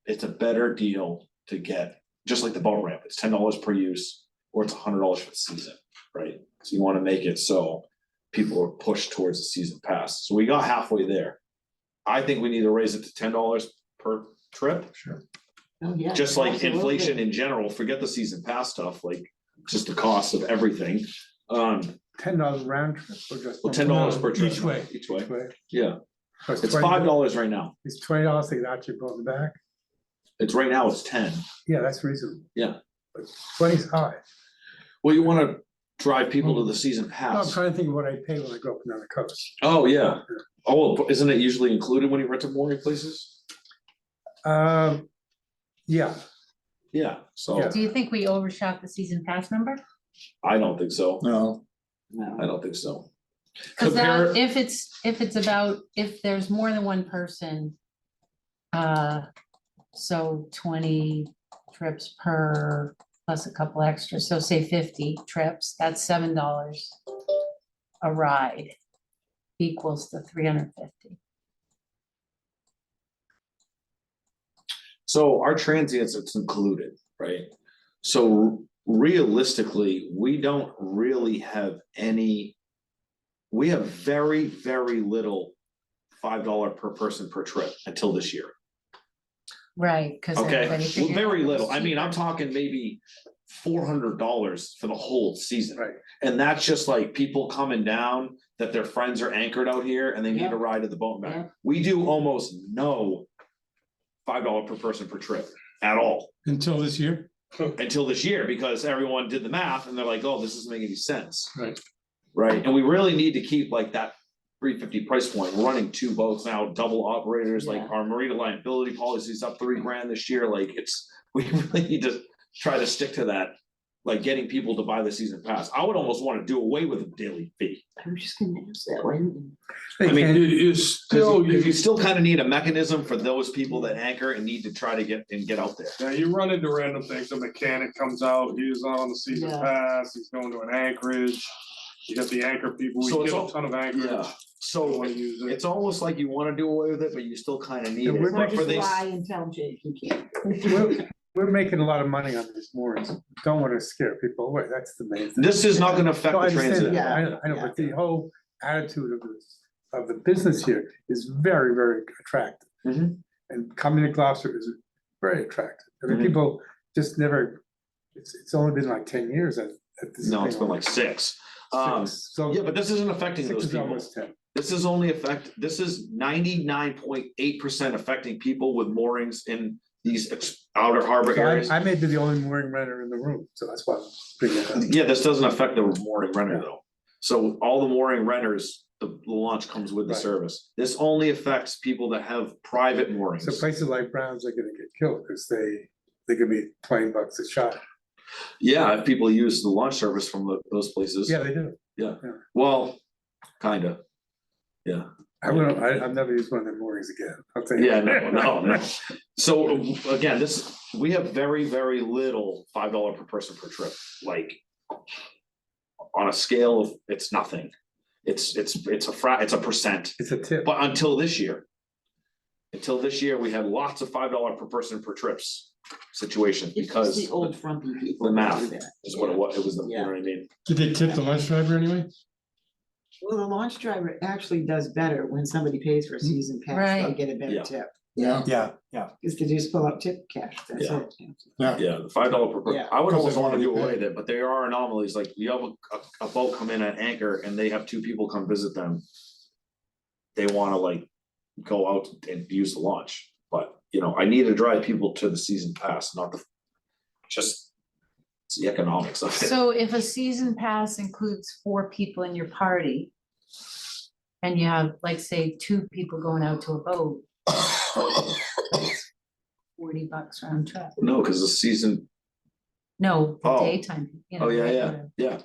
it's a better deal to get, just like the boat ramp, it's $10 per use, or it's $100 for the season, right? So you wanna make it so people are pushed towards the season pass. So we got halfway there. I think we need to raise it to $10 per trip, Oh, yeah. just like absolutely. inflation in general, forget the season pass stuff, like just the cost of everything. $10 round trip or just? Well, $10 per trip. Each way. Each way, Each way. yeah, So it's $20 $5 right now, It's $20 to get out your boat and back? it's right now, it's 10. Yeah, that's reasonable. Yeah. But 20's high. Well, you wanna drive people to the season No, I'm pass. trying to think of what I pay when I go up and down the coast. Oh, yeah. Oh, well, isn't it usually included when you rent a mooring places? Yeah, Yeah, so Yeah. do you think we overshot the season pass number? I don't think so. No, No. I don't think so. Cause Compare- that, if it's about, if there's more than one person. So 20 trips per, plus a couple extras, so say 50 trips, that's $7 a ride. Equals to 350. So our transients, it's included, right? So realistically, we don't really have any. We have very, very little $5 per person per trip until this year. Right, cause Okay, everybody well, figured very out it was little. I mean, I'm cheaper. talking maybe $400 for the whole season. right. And that's just like people coming down, that their friends are anchored out here and they need Yeah. a ride to the boat and Yeah. back. We do almost no $5 per person per trip at all Until this year? until this year, because everyone did the math and they're like, oh, this doesn't make any sense. Right. Right, and we really need to keep like that 350 price point. We're running 2 boats now, double operators, like Yeah. our marina liability policy's up $3,000 this year, like we really need to try to stick to that. Like getting people to buy the season pass. I would almost wanna do away with a daily fee. I was just gonna ask that one. They I mean, can't- It is still, You still kind of need a mechanism for those people that anchor and need to try to get out there. now you run into random things, a mechanic comes out, he's not on the season Yeah. pass, he's going to an anchorage. You got the anchor people, we So it's get all- a ton of anchorage. Yeah, Don't so wanna use it. it's almost like you wanna do away with it, but you still kind of need Yeah, it. we're But So for just this, lie and tell Jake you can't. We're making a lot of money on these moorings. Don't want to scare people away. That's the main thing. this is not gonna affect No, I the understand transit. that. Yeah. I know, but the whole attitude of the business here is very, very attractive. Mhm. And coming to Gloucester is very attractive. I mean, Mhm. people just never, it's only been like 10 years at this. No, it's thing. been like 6. So Yeah, but this isn't affecting 6 those is people. almost 10. This is only this is 99.8% affecting people with moorings in these outer harbor So areas. I may be the only mooring renter in the room, so that's why I'm bringing it up. Yeah, this doesn't affect the mooring renter though. So all the mooring renters, the launch comes with the Right. service. This only affects people that have private moorings. So places like Brown's are gonna get killed because they could be $20 a shot. Yeah, if people use the launch service from those places. Yeah, they do. Well, kinda. Yeah. I've never used one of their moorings again. I'll tell you. Yeah, no. So again, we have very, very little $5 per person per trip, like. On a scale of, it's nothing. It's a percent, It's a tip. but until this year. Until this year, we had lots of $5 per person per trips situation It's just because the old frumpy people. the math that do that. is what it was, you know Yeah. what I mean? Did they tip the lunch driver anyway? Well, the launch driver actually does better when somebody pays for a season pass, they'll Right. get a better Yeah. tip. yeah, Because they just pull out tip cash, that's Yeah. it. Yeah, the $5 per person, Yeah. I would Because almost they wanna wanna do be away paid. with it, but there are anomalies, like you have a boat come in at anchor and they have 2 people come visit them. They wanna like go out and use the launch, but you know, I need to drive people to the season pass, not just. It's the economics of it. So if a season pass includes 4 people in your party. And you have, like, say, 2 people going out to a boat. $40 round trip. No, cause the season, No, the Oh. daytime, you know. oh, yeah, yeah, regular. yeah,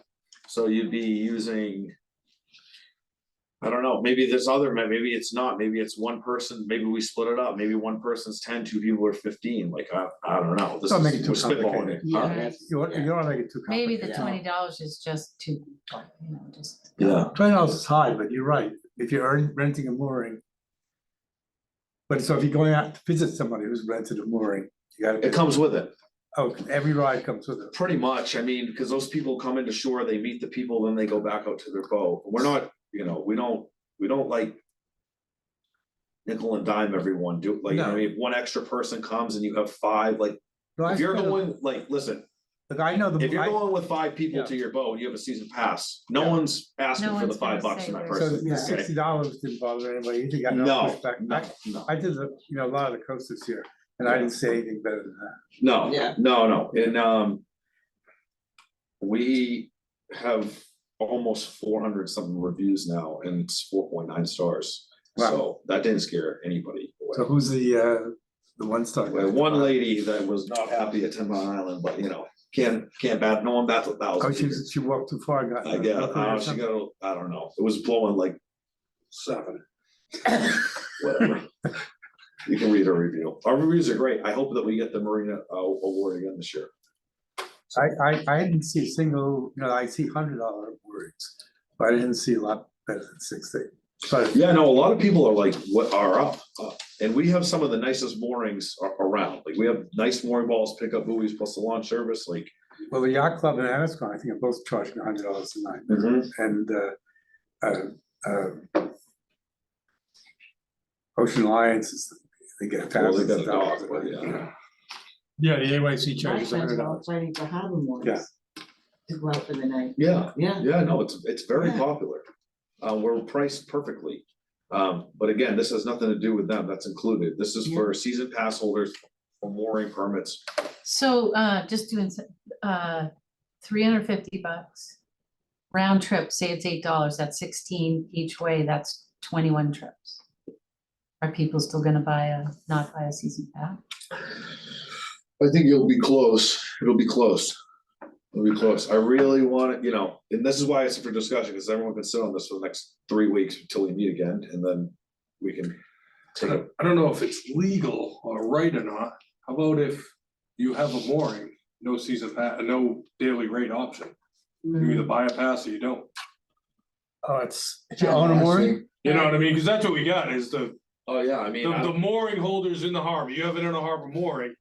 so you'd be using. I don't know, maybe there's other, maybe it's not, maybe it's one person, maybe we split it up, maybe one person's 10, 2 people are 15, like, I don't know. This Don't make is- it too we're spitballing complicated. it, huh? Yeah. You don't make it too Maybe complicated. the $20 is just too, you know, just. Yeah, $20 is high, but you're right, if you're renting a mooring. But so if you're going out to visit somebody who's rented a mooring, you gotta. it comes with it, Oh, every ride comes with it. pretty much, I mean, because those people come into shore, they meet the people, then they go back out to their boat, we're not, you know, we don't like. Nickel and dime everyone, do, like, you know, No. I mean, if one extra person comes and you have 5, like, No, I if you're spent a- going, like, listen, Look, I know the. if you're I- going with 5 people Yeah. to your boat, you have a season pass, no Yeah. one's asking No for the one's gonna $5 say from that where's- So person. the okay? $60 didn't bother anybody, you got no No, pushback. no, I did the, a lot of the coast this year, and I didn't say anything better than that. no, Yeah. no, and, we have almost 400 something reviews now, and it's 4.9 stars. Wow. So that didn't scare anybody So away. who's the one star? We had one lady that was not happy at 10 Mile Island, but you know, can't bad, no one bats a Oh, thousand. she walked too far, got. I get, she got, I don't know, it was blowing like 7. Whatever. You can read our review. Our reviews are great. I hope that we get the Marina award again this year. I didn't see a single, you know, I see $100 words, but I didn't see a lot better than 60. But Yeah, no, a lot of people are like, what are up? And we have some of the nicest moorings around. Like, we have nice mooring balls, pickup buoys, plus the launch service, like. well, the yacht club and Anascon, I think are both charging $100 a night. And Ocean Alliance is, they get Well, they thousands got of a dollars. dog, but yeah. Yeah, the AYC My charges friends are all $100. fighting for harbor moorings. To go out for the night, Yeah, yeah. yeah, no, it's very Yeah. popular. We're priced perfectly. But again, this has nothing to do with them. That's included. This is for season pass holders for mooring permits. So, just doing, $350. Round trip, say it's $8, that's 16 each way, that's 21 trips. Are people still gonna not buy a season pass? I think it'll be close. It'll be close. It'll be close. I really want it, you know, and this is why it's for discussion, because everyone can sit on this for the next 3 weeks until we meet again, and then we can take a. I don't know if it's legal or right or not. How about if you have a mooring, no season pass, no daily rate option? You either buy a pass or you don't. Oh, it's, if you own a mooring, You know what I mean? Cause that's what we got is the Oh, yeah, I mean, the mooring holders in the harbor. You have it in a harbor mooring.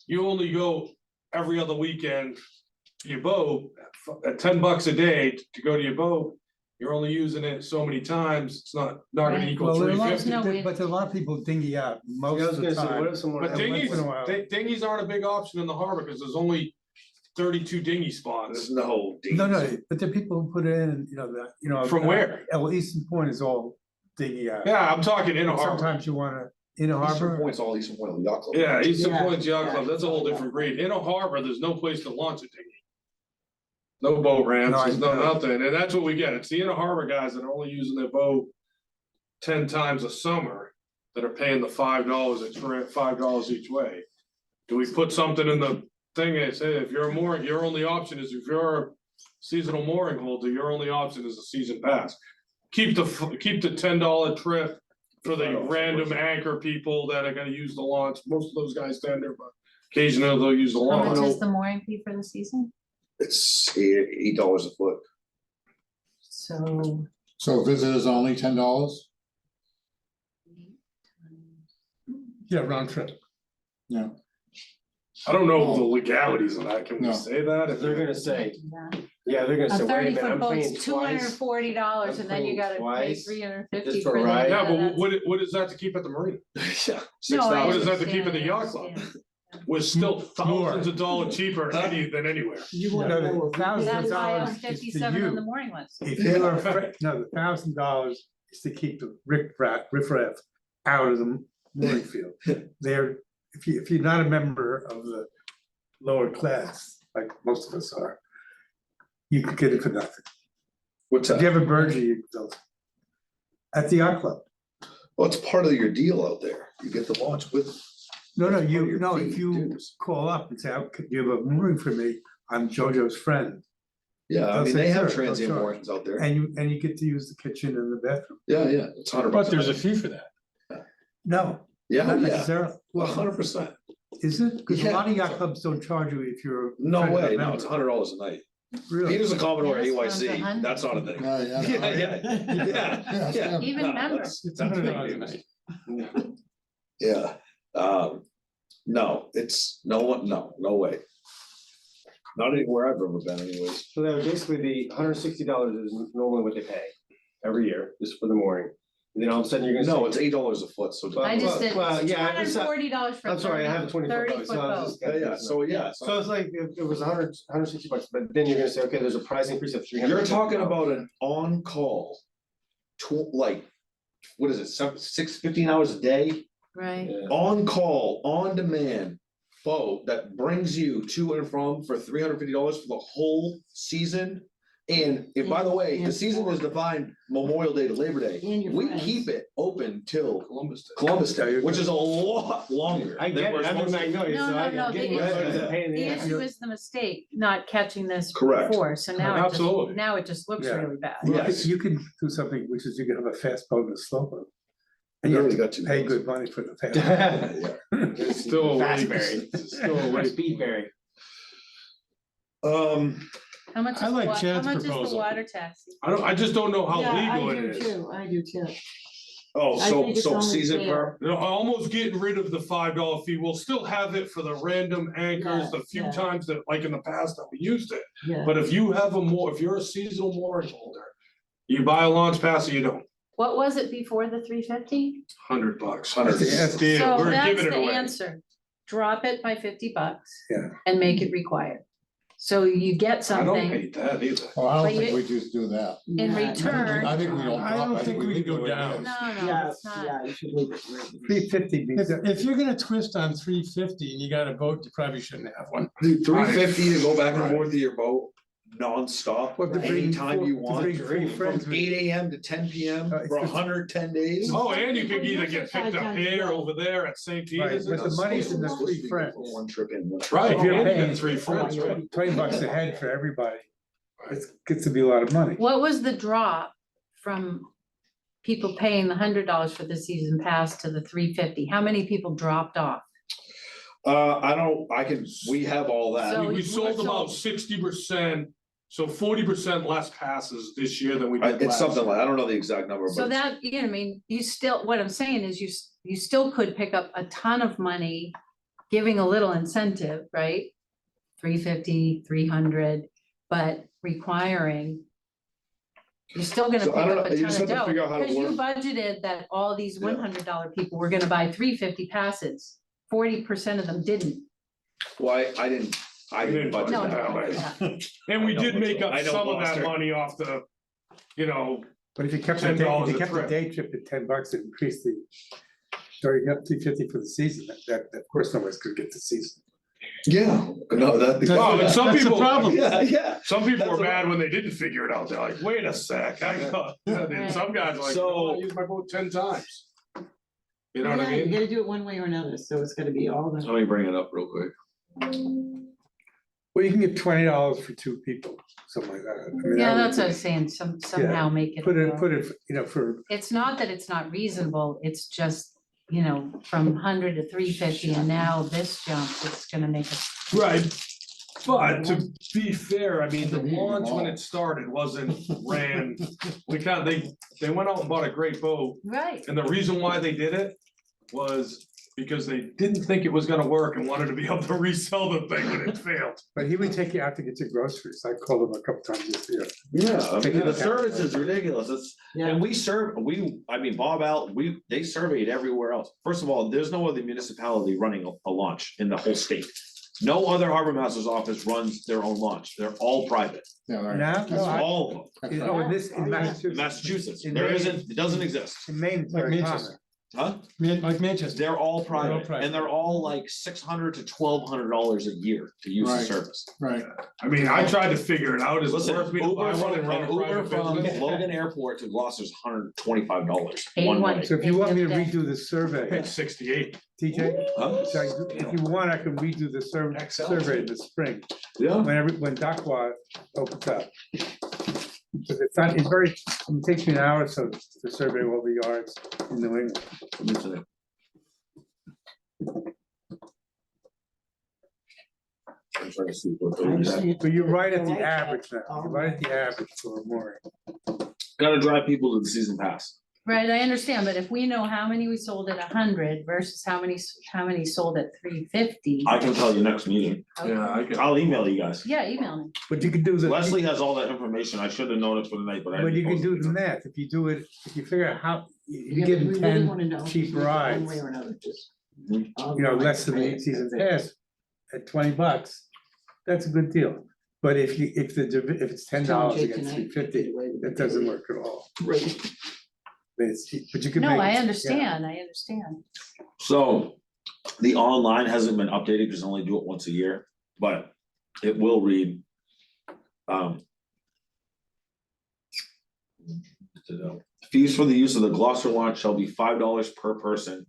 You only go every other weekend to your boat at $10 a day to go to your boat. You're only using it so many times. It's not gonna Right. equal well, there are a lot, No, we- but there are a lot of people dinghy out Yeah, I most was of the gonna say, what time. if someone? But Every once dinghies, in a while. dinghies aren't a big option in the harbor because there's only 32 dinghy there's spots. no. No, but there are people who put in, you know. From where? Well, Eastern Point is all dinghy out. Yeah, I'm talking in a But harbor. sometimes you wanna, in a Eastern harbor, Point's all Eastern Point Yacht Club. Yeah, Eastern Yeah, Point Yacht Club, yeah. that's a whole different breed. In a harbor, there's no place to launch a dinghy. No boat ramps, No, I there's no know. nothing, and that's what we get. It's the in a harbor guys that are only using their boat 10 times a summer that are paying the $5 a trip, $5 each way. Do we put something in the thing that say, if you're a mooring, your only option is if you're a seasonal mooring holder, your only option is a season pass. Keep the $10 trip for the random anchor people that are gonna use the launch. Most of those guys stand there, but occasionally they'll use the How much launch. is the mooring fee for the season? It's $8 a foot. So. So visitors only $10? yeah, round trip. Yeah, I don't know the legalities of that. Can we No. say that? If they're gonna say, Yeah. yeah, they're gonna A say, wait a minute, 30-foot I'm paying boat's $240 twice. and then you I'm gotta paying pay twice 350 just for for a the. ride. Yeah, but that's- what is that to keep at the marina? Yeah. No, I What is that to keep understand, at the I yacht club? understand. We're still More. thousands of dollars cheaper than anywhere. You wanna know what we Thousands pay. of That's why I dollars was is to 57 on the you. mooring list. If you are, no, the $1,000 is to keep the riffraff out of the mooring field. They're if you're not a member of the lower class, like most of us are, you could get it for nothing. What's If you that? have a Berger, you can go at the yacht club. Well, it's part of your deal out there. You get the launch with. No, That's part of you, your no, fee, if you dues. call up and say, "Oh, could you have a mooring for me? I'm JoJo's friend." Yeah, I They'll mean, say, they have "Sure, transient sure." moorings out there. And you get to use the kitchen and the bathroom. Yeah, yeah, it's $100. But there's a night. fee for that. No, Yeah, not yeah, necessarily. Well, 100%. is it? Because a lot of Yeah. yacht clubs don't charge you if you're. a No friend of a way, no, member. it's $100 a night. Really? Peter's a Commodore Yeah, this one's AYC, 100. that's not a thing. Yeah, yeah. Yeah, yeah. Even No, members. It's that's $100 a big night. news. Yeah, no, it's no one, no way. Not anywhere I've ever been anyways. So that would basically be $160 is normally what they pay every year, just for the mooring. And then all of a sudden you're gonna say. No, it's $8 a foot, so. I just did Well, two yeah, I hundred and just- forty dollars for I'm sorry, I have a 20 foot 30 boat, foot so I was boat. just. Yeah, so yeah. So it's like, if it was $160, but then you're gonna say, okay, there's a price increase of $300. You're talking about an on-call, like, what is it, 15 hours a day? Right, Yeah. On-call, on-demand boat that brings you to and from for $350 for the whole season. And if, by the way, the And- season is defined Memorial Day to Labor Day, And your we friends. keep it open till Columbus Day. Columbus Day, which is a lot longer. I than get we're it, I supposed mean, to. I know, No, so I no, no, get the it, it's issue- a pain in the the ass. issue is the mistake, not catching this Correct. before, so now it Absolutely. just, now it just looks Yeah. really bad. Yes. You can do something, which is you can have a fast boat and a slow boat. And We you have already to got two pay boats. good money for the fast. boat. It's still a waste. Fastberry. It's still a waste. Speedberry. How much is I the like wa- how Chad's much is the proposal. water taxi? I just don't know how Yeah, legal I it do is. too, I do too. Oh, I think it's so only season fair. per, You know, almost getting rid of the $5 fee. We'll still have it for the random anchors, the few Yeah. times that, like in the past, that we used it. Yeah. But if you have if you're a seasonal mooring holder, you buy a launch pass or you don't, What was it before the 350? $100. Yes. Yeah, So we're that's giving it the away. answer, drop it by $50. Yeah. And make it required. So you get I don't something hate that either. Well, I But don't think you- we just do that. in Yeah, return. I think we don't. I drop don't it. think we leave can it go the way it down. is. No, Yeah, it's not. yeah, you should leave it. where it is. 350 means that. If you're gonna twist on 350 and you got a boat, you probably shouldn't have one. $350 to go back and Right. forth to your boat, nonstop, Well, to bring anytime you to want, bring three from friends with- 8 AM to 10 PM It's for just- 110 days. Oh, and you People can either use get it 5 picked up times a here, day. over there at St. Right, Peter's. but the It's- money's in the Supposed to three be good friends. for one trip in, one trip Right, out. If you're and you paying- get 3 friends, right? $20 a head for everybody, it gets to be a lot of money. What was the drop from people paying the $100 for the season pass to the 350? How many people dropped off? We have all that. So We you sold about sold- 60%, so 40% less passes this year than we did It's last something year. like, I don't know the exact number, So but it's- that, you know, I mean, you still, what I'm saying is you still could pick up a ton of money, giving a little incentive, right? 350, 300, but requiring. You're still gonna So pick I don't up know, a you just ton of have to dough, figure out how to because you work. budgeted that all these Yeah. $100 people were gonna buy 350 passes. 40% of them didn't. why, I didn't budget No, that. no, way. yeah. And we I know did what's make going- up I know some of that Gloucester. money off the, you know, But if you kept the $10 day, if you a kept the trip. day trip at $10, it increased the. Starting up 350 for the season, that of course nobody's gonna get the season. Yeah, no, that. Oh, and some That's the people- problem. Yeah, yeah. some people That's were the- mad when they didn't figure it out. They're like, wait a sec, I got, and some guys are like, So- oh, I used my boat 10 times. You know what I Yeah, you mean? gotta do it one way or another, so it's gonna be all the. Let me bring it up real quick. Well, you can get $20 for two people, something like that. I mean, Yeah, that would that's what I be- was saying, somehow make it. Put it, more- put it, you know, for, It's not that it's not reasonable, it's just, you know, from 100 to 350 and now this jump, it's gonna make us. Right, but to be fair, I mean, the Doesn't need them launch when all. it started wasn't ran. They went out and bought a great boat, Right. and the reason why they did it was because they didn't think it was gonna work and wanted to be able to resell the thing when it failed. but he would take you out to get your groceries. I called him a couple times this year. Yeah, I Take mean, it the back. service is ridiculous. It's, Yeah. and Bob out, they surveyed everywhere else. First of all, there's no other municipality running a launch in the whole state. No other harbor master's office runs their own launch. They're all private. Yeah, right. Now, no, All of them. That's in- right. oh, in this, Oh, in yeah. Massachusetts. In Massachusetts, In there Maine- isn't, it doesn't exist. In Maine, it's Like very Manchester. common. Huh? Like Manchester. They're all private, private. and they're all like $600 to $1,200 a year to use the Right. service. Right, I mean, I tried to figure it out, is it Listen, worth me to buy Uber one from, and run a Uber private from business? Logan Airport to Gloucester's $125 one A1. way. So if you want me to They- redo the survey, It's 68. TJ, Huh? so if you want, I can redo the survey in the spring, Yeah. when Docwa opens up. Because it's not, it's very, it takes me an hour or so to survey all the yards in New England. I'm trying to see what I those- understand. But you're right at the I like that. average now, you're right at the average for a mooring. Gotta drive people to the season pass. Right, I understand, but if we know how many we sold at 100 versus how many sold at 350. I can tell you next meeting. Yeah, I could. I'll email you guys. Yeah, email me. But you can do the. Leslie has all that information. I should have known it for the night, but I. But you can didn't do post the it. math, if you do it, if you figure out how, you Yeah, give but them we really 10 wanna know cheap if it's one rides, way or another, just Mhm. all you know, right, less than the right, season that's it. pass at $20, that's a good deal. But if it's $10 Jake against tonight. $350, that doesn't work at all. Right. But you can No, make. I yeah. understand, I understand. So, the online hasn't been updated because they only do it once a year, but it will read. Fees for the use of the Gloucester launch shall be $5 per person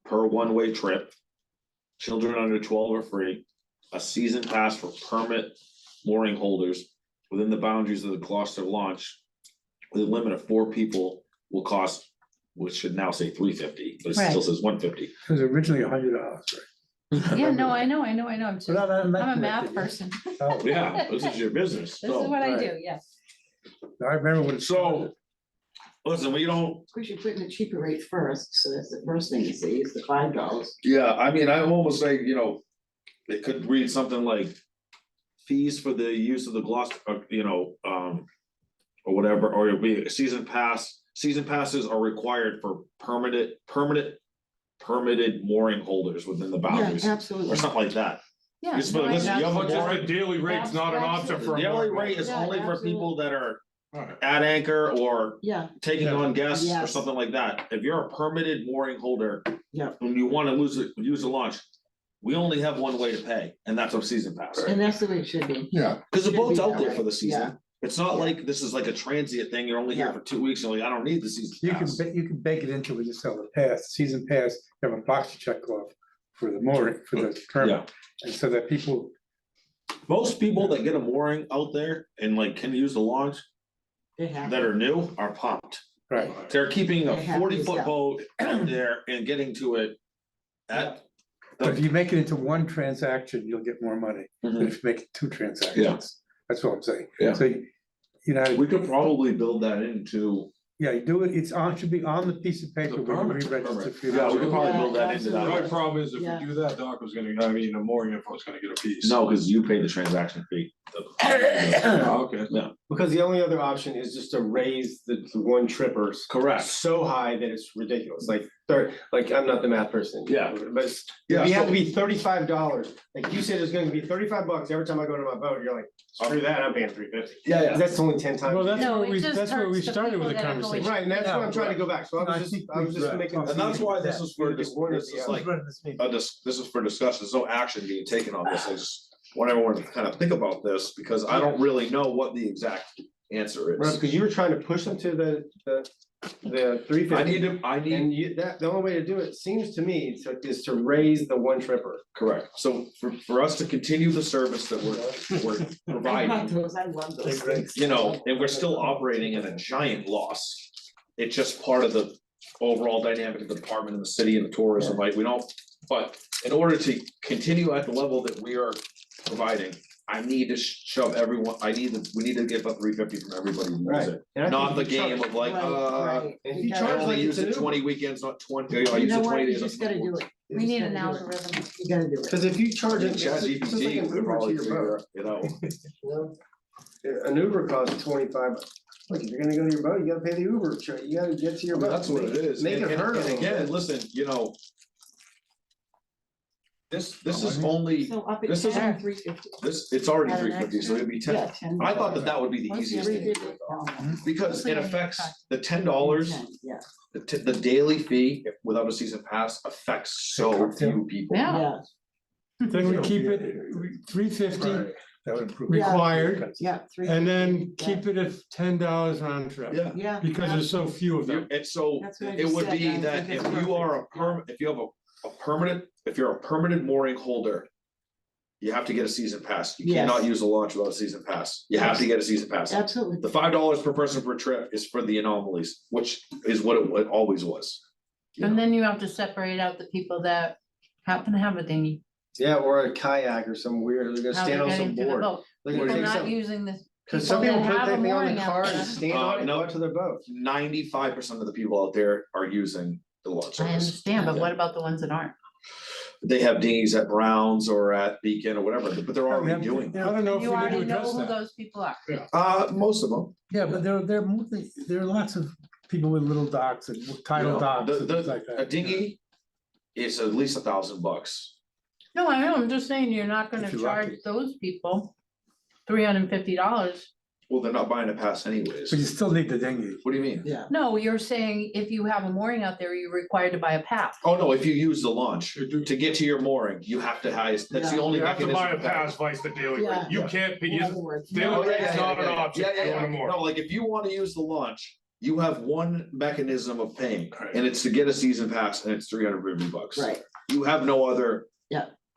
per one-way trip. Children under 12 are free. A season pass for permit mooring holders within the boundaries of the Gloucester launch with a limit of 4 people will cost, which should now say $350, but it still Right. says $150. It was originally $100, right? Yeah, no, I know, I'm just, But I'm a not math corrected, yeah. person. Oh, Yeah, this is your business. This is So, what I right. do, yes. I remember when. so, listen, we don't, Of course, you're putting the cheaper rate first, so that's the first thing you see is the $5. yeah, I mean, I'm almost like, it could read something like fees for the use of the Gloucester, or whatever, or it'll be a season pass. Season passes are required for permitted mooring holders within the Yeah, boundaries, or absolutely. something like that. Yeah. Just no, put- I listen, you have a But just warrant- the daily rate's not an option for. The a daily mooring rate is Yeah, only for people that are Alright. at anchor or Yeah, taking on guests or Yes. something like that. If you're a permitted mooring holder. Yeah. And you wanna use a launch, we only have one way to pay, and that's a season pass. and that's the way it should be. yeah, Cause the Should boat's be out that there way, for the yeah. season. It's not like this is like a transient thing, you're only here Yeah. for 2 weeks, and you're like, I don't need the season You can, pass. you can bake it into when you sell the pass, season pass, you have a box to check off for the mooring, for the term. Yeah. And so that people, Most people that get a mooring out there and like can use the launch They have. that are new are pumped. right, They're keeping a They have 40-foot these, boat out there and getting to it at. but if you make it into one transaction, you'll get more money, but Mhm. if you make it 2 transactions, that's what I'm saying. Yeah. So, We could probably build that into, yeah, you do it, it's on, should be on the piece of paper The when you permit, re-register. permit. for your- yeah, we could probably Yeah, build that into The that. only problem is if Yeah. we do that, Doc was gonna, a mooring info is gonna get a piece. No, cause you pay the transaction fee. Oh, okay. Because the only other option is just to raise the one trippers Correct. so high that it's ridiculous, like I'm not the math person. Yeah. But Yeah, you have so- to be $35, like you said, it's gonna be $35 every time I go to my boat, you're like, screw that, I'm paying $350. Yeah, That's only 10 times. Well, a that's year. No, what it we, just that's where we hurts the started with the people that are going- conversation. Right, and that's what I'm trying to go back, so I I was think just we- making. And that's why this is for, Either one or this the is other. like, this is for discussion, there's no action being taken on this, I just want everyone to kind of think about this, because I don't really know what the exact answer Right, is. because you were trying to push them to the $350. I need, And the only way to do it, seems to me, is to raise the one tripper. correct, so for us to continue the service that we're I like providing, those, I love those things. and we're still operating in a giant loss. It's just part of the overall dynamic of the department and the city and the tourism, like, we don't, but in order to continue at the level that we are providing, I need to shove everyone, we need to get about $350 from everybody who uses it. And I Not the think if you game charge- of like, Right, right. If you You I charge gotta- only like use it's it an 20 Uber. weekends, not 20, I You use know it what, 20 you days. just gotta do it. You We just need gotta an do it. algorithm. You gotta do it. Cause if you charge it, Chat it's just like GPT an would Uber to probably your figure boat. it out. You know? An Uber costs 25. Like, if you're gonna go to your boat, you gotta pay the Uber, you gotta get to your boat. That's what it is. Make it And hurt a little again, bit. listen, This is only, So up at this is- 10, 350. it's already Add an 350, so it'd be 10. Yeah, 10. I thought that would be the What's the easiest thing to do, 350. because Mostly it on your affects cut. the $10, Yeah, the daily fee without a season pass affects so few people. Yeah. yeah, Then we keep it 350 That would improve. Yeah. required, yeah. and then 350, keep it at $10 round trip. Yeah. Yeah. Because there's so few of them. And so That's what I it just would said, be I that think if it's you are a perfect, if you have a permanent, if you're a permanent mooring holder, you have to get a season pass. You Yes. cannot use a launch without a season pass. You have to get a season pass. Absolutely. The $5 per person per trip is for the anomalies, which is what it always was. And then you have to separate out the people that happen to have a dinghy. Yeah, or a kayak or some weird, they're gonna How stand they're on getting some to the board. boat. They're People gonna take not some, using this. cause some people that put have that a thing on mooring the out car and there. stand on it, No. go out to their boat. 95% of the people out there are using the launch I service. understand, but what about the ones that aren't? They have dinghies at Browns or at Beacon or whatever, but they're already doing I that. don't know if we You need to already know address who that. those people are. Most of them. Yeah, but there are lots of people with little docks and tidal You know, docks and the- things like that. A dinghy is at least $1,000. No, I know, I'm just saying you're not gonna If you're charge lucky. those people $350. Well, they're not buying a pass anyways. But you still need the dinghy. What do you mean? Yeah. No, you're saying if you have a mooring out there, you're required to buy a pass. Oh, no, if you use the launch to get to your mooring, you have to have, that's the Yeah. only You have to buy a mechanism. pass, vice the daily Yeah. rate. You can't pay, In other words, daily Oh, yeah, rate's yeah, not yeah, an yeah. option, Yeah, yeah, going yeah. more. No, like if you wanna use the launch, you have one mechanism of paying, Right. and it's to get a season pass, and it's $350. right, You have no other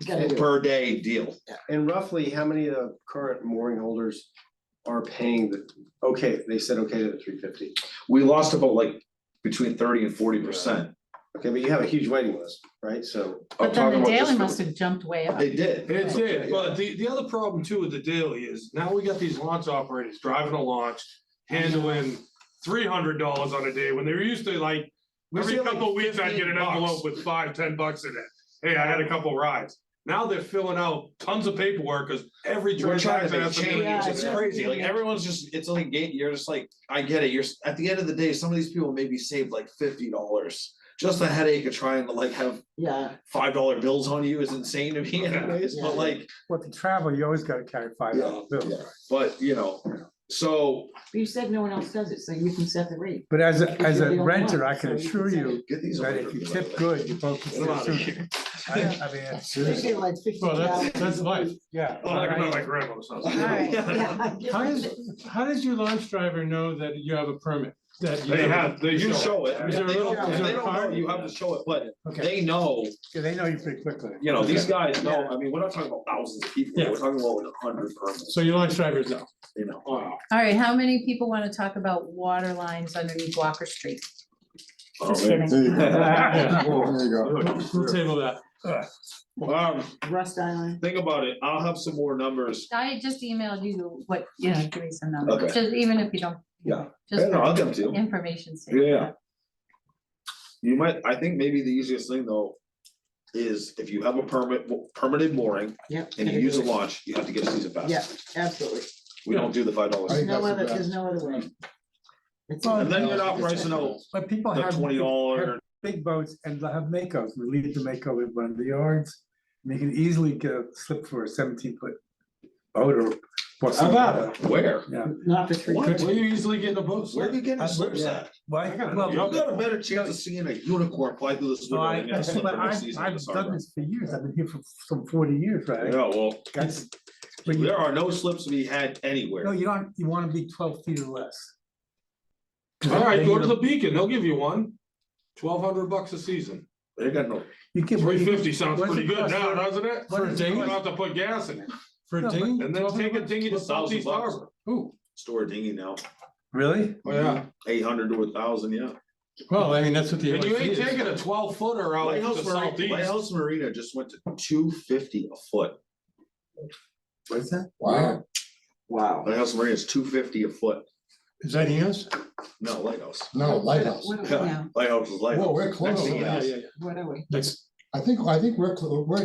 you gotta do it. per day deal. And roughly, how many of the current mooring holders are paying okay, they said okay to the 350? We lost about like between 30 and 40%. Okay, but you have a huge waiting list, right? So, But then the daily must have jumped way up. They did. It did, but the other problem too with the daily is now we got these launch operators driving a launch, handling $300 on a day when they're used to like. We Every see, like, couple of weeks I'd get an 15 bucks. envelope with $5-10 in it. Hey, I had a couple rides. Now they're filling out tons of paperwork because every We're trying to transaction make has to be. change, Yeah, it's yeah. crazy, like everyone's just, it's like, you're just like, I get it, at the end of the day, some of these people maybe saved like $50. Just the headache of trying to like have Yeah, $5 bills on you is insane to me anyways, Yeah. but like, Well, to travel, you always gotta carry $5 bills. yeah. But so but you said no one else does it, so you can set the rate. But as If a you're the only renter, one, I can so you assure can you get these. that over if you here, tip by the way. good, you both Get 'em can out stay of sooner. here. I mean, it's They seriously, say like 50 Well, gallons. that's life. yeah. Oh, like my grandmother's house. Alright. Yeah. How does your launch driver know that you have a permit? That you They You show show it, Is if there a they little- don't, is if there they a don't know, card? you have to show it, but Okay. they know, Yeah, they know you pretty quickly. these Okay. guys know, I mean, we're not talking about thousands of people, Yeah. we're talking about like 100 permits, So your launch drivers know. you know. Wow. All right, how many people want to talk about water lines underneath Walker Street? Oh, Just man. kidding. There you go. Yeah. There you go. We'll table that. Rust Island. Think about it, I'll have some more numbers. I just emailed you what, give me some numbers, Okay. just even if you don't. Yeah. Just Yeah, no, I'll for give 'em to you. information sake. Yeah. You might, I think maybe the easiest thing though, is if you have a permitted mooring Yep. and you use a launch, you have to get a season pass. Yeah, absolutely. We don't do the $5. I think No that's the other, best. there's no other way. It's- And then you're not pricing out But people the have. $20. have Big boats and they'll have Makos, we leave the Mako in one of the yards. And you can easily get a slip for a 17-foot boat or. How about Where? Yeah. Not the three. Where you easily getting a boat? Where are you getting I- slips yeah. at? Why? got Well, You've got a better chance of seeing a unicorn fly through this no, window I, than a slip but in next season in I've this done harbor. this for years, I've been here for some 40 years, right? Yeah, well, That's, when you, there are no slips to be had no, anywhere. you don't, you wanna be 12 feet or less. All right, Then go you to the don't- Beacon, they'll give you one. $1,200 a season. They got no, You can. $350 sounds What's pretty it good cost now, for- doesn't it? For a You dinghy? don't have to put gas in it. For No, a dinghy? And then take a dinghy to $1,000 Southeast bucks. Harbor. Ooh, store a dinghy now, Really? Oh, yeah. 800 to 1,000, yeah. well, I mean, that's what the. And you ain't LAC is. taking a 12-footer out to Southeast. Lighthouse Marina just went to $250 a foot. What's that? Wow. Wow. Lighthouse Marina is $250 a foot. Is that Enos? No, Lighthouse. No, Lighthouse. What are we Yeah, now? Lighthouse is Lighthouse. Whoa, we're close. Next thing you Yeah, know, yeah, yeah. What are we? That's, I think we're at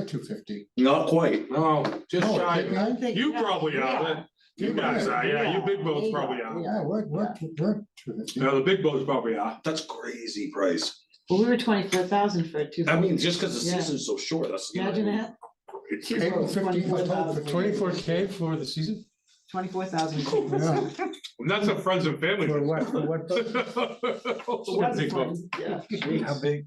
250. Not quite. No, just No, shy. I think- You probably are, you guys are, yeah, you big boats probably are. Yeah, we're 250. No, the big boats probably are. That's crazy price. Well, we were 24,000 for 2. I mean, just because the Yeah. season's so short, that's, you know. Imagine that, It's- Hey, well, 50 24,000. 24K for the season? 24,000. Yeah. And that's a friends and family. For what, for what boat? What big boat. Yeah. How big?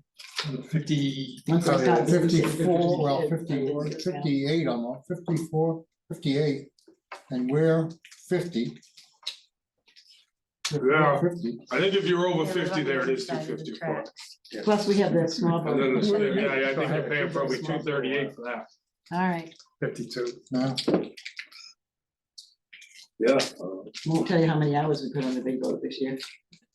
50. Once I probably started- 54, well, 58 almost, 54, 58, and we're 50. Yeah. 50. I think if you're over Yeah, but 50 on there, it the is other side of the 250 track. for. Plus, we have that small And then, boat. I think you're paying probably 238 for that. All right, 52. Yeah. Yeah. Won't tell you how many hours we put on the big boat this year.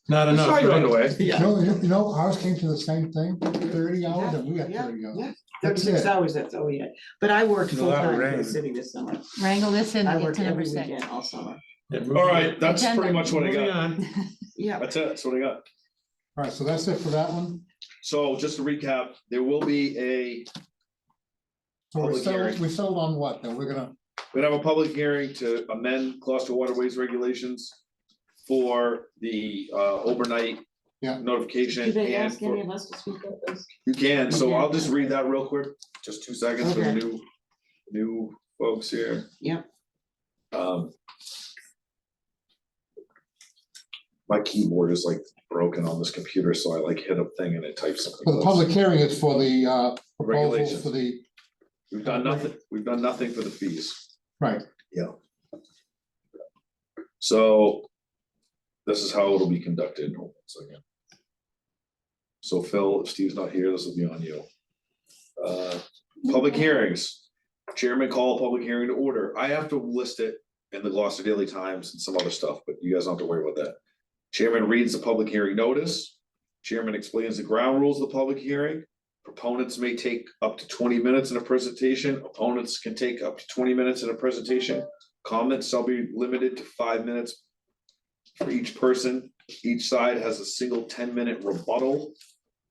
Not I enough, saw you on the right? way. Yeah. You know, ours came to the same thing, 30 hours, and we got Yeah, 30 hours. yeah. That's 36 it. hours, that's all we had. But I worked It's a lot of full-time for rain. the city this summer. wrangle this in I to get worked to number every 6. weekend all summer. Yeah, All right, that's Agenda. pretty much what I Moving got. on. Yeah. That's it, that's what I got. All right, so that's it for that one. So just to recap, there will be So Public hearing. we settled on what, then we're gonna, we're gonna have a public hearing to amend Gloucester Waterways regulations for the overnight Yeah. notification. Do they and ask for- any of us to speak up? This? You can, so Okay. I'll just read that real quick, just 2 seconds for the Okay. new folks here. Yep. My keyboard is like broken on this computer, so I like hit a thing and it types something. the else. public hearing is for the proposals Regulations. for the, We've done nothing for the fees. right, So this is how it'll be conducted. Hold on a second. So Phil, if Steve's not here, this will be on you. Public hearings. Chairman call a public hearing to order. I have to list it in the Gloucester Daily Times and some other stuff, but you guys don't have to worry about that. Chairman reads the public hearing notice. Chairman explains the ground rules of the public hearing. Proponents may take up to 20 minutes in a presentation. Opponents can take up to 20 minutes in a presentation. Comments shall be limited to 5 minutes for each person. Each side has a single 10-minute rebuttal.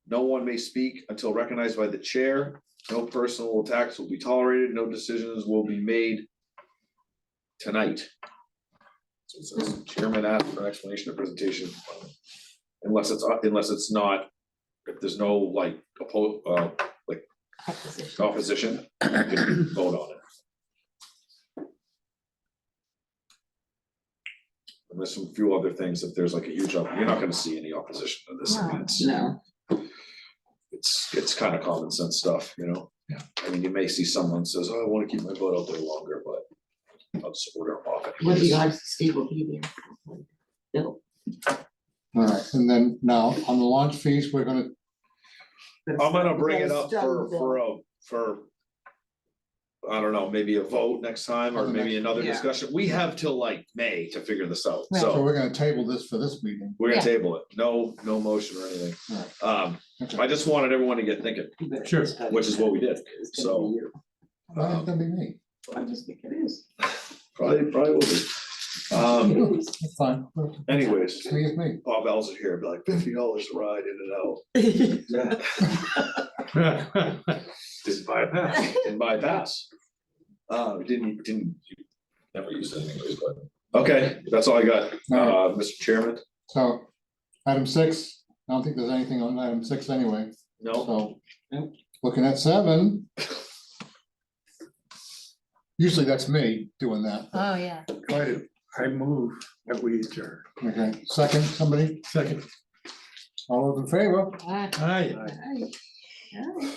No one may speak until recognized by the chair. No personal attacks will be tolerated. No decisions will be made tonight. So it says chairman asked for an explanation of presentation. Unless it's not, if there's no like opposition, you can vote on it. And there's some few other things, if there's like a huge, you're not gonna see any opposition to this. I mean, No. it's kind of common sense stuff, you know? Yeah. I mean, you may see someone says, oh, I wanna keep my vote out there longer, but I'll just order them off. What do you guys, Steve will be there? Bill. all right, and then now on the launch fees, we're gonna, I'm gonna bring We it gotta up study for I don't know, maybe a vote next time or On the maybe next- another Yeah. discussion. We have till like May to figure this out, Right. so so we're gonna table this for this meeting. we're gonna Yeah. table it. No motion or anything. Right. Okay. I just wanted everyone to get thinking, You better Sure. study which is that. what we did. It's gonna So- be you. Well, it's gonna be me. I just think it is. Probably will be. That's fine. Anyways, Me is me. Bob Al's here, be like $50 a ride in and out. Didn't buy a pass, didn't buy a pass. Didn't, you never used it anyways, but, okay, that's all I got, Mr. Chairman. So, item 6, I don't think there's anything on item 6 anyway, No, so, looking at 7. Usually that's me doing that, Oh, yeah. I move that we adjourn. okay, second, somebody, Second. all those in favor? Ah. Aye. Hi. Hi.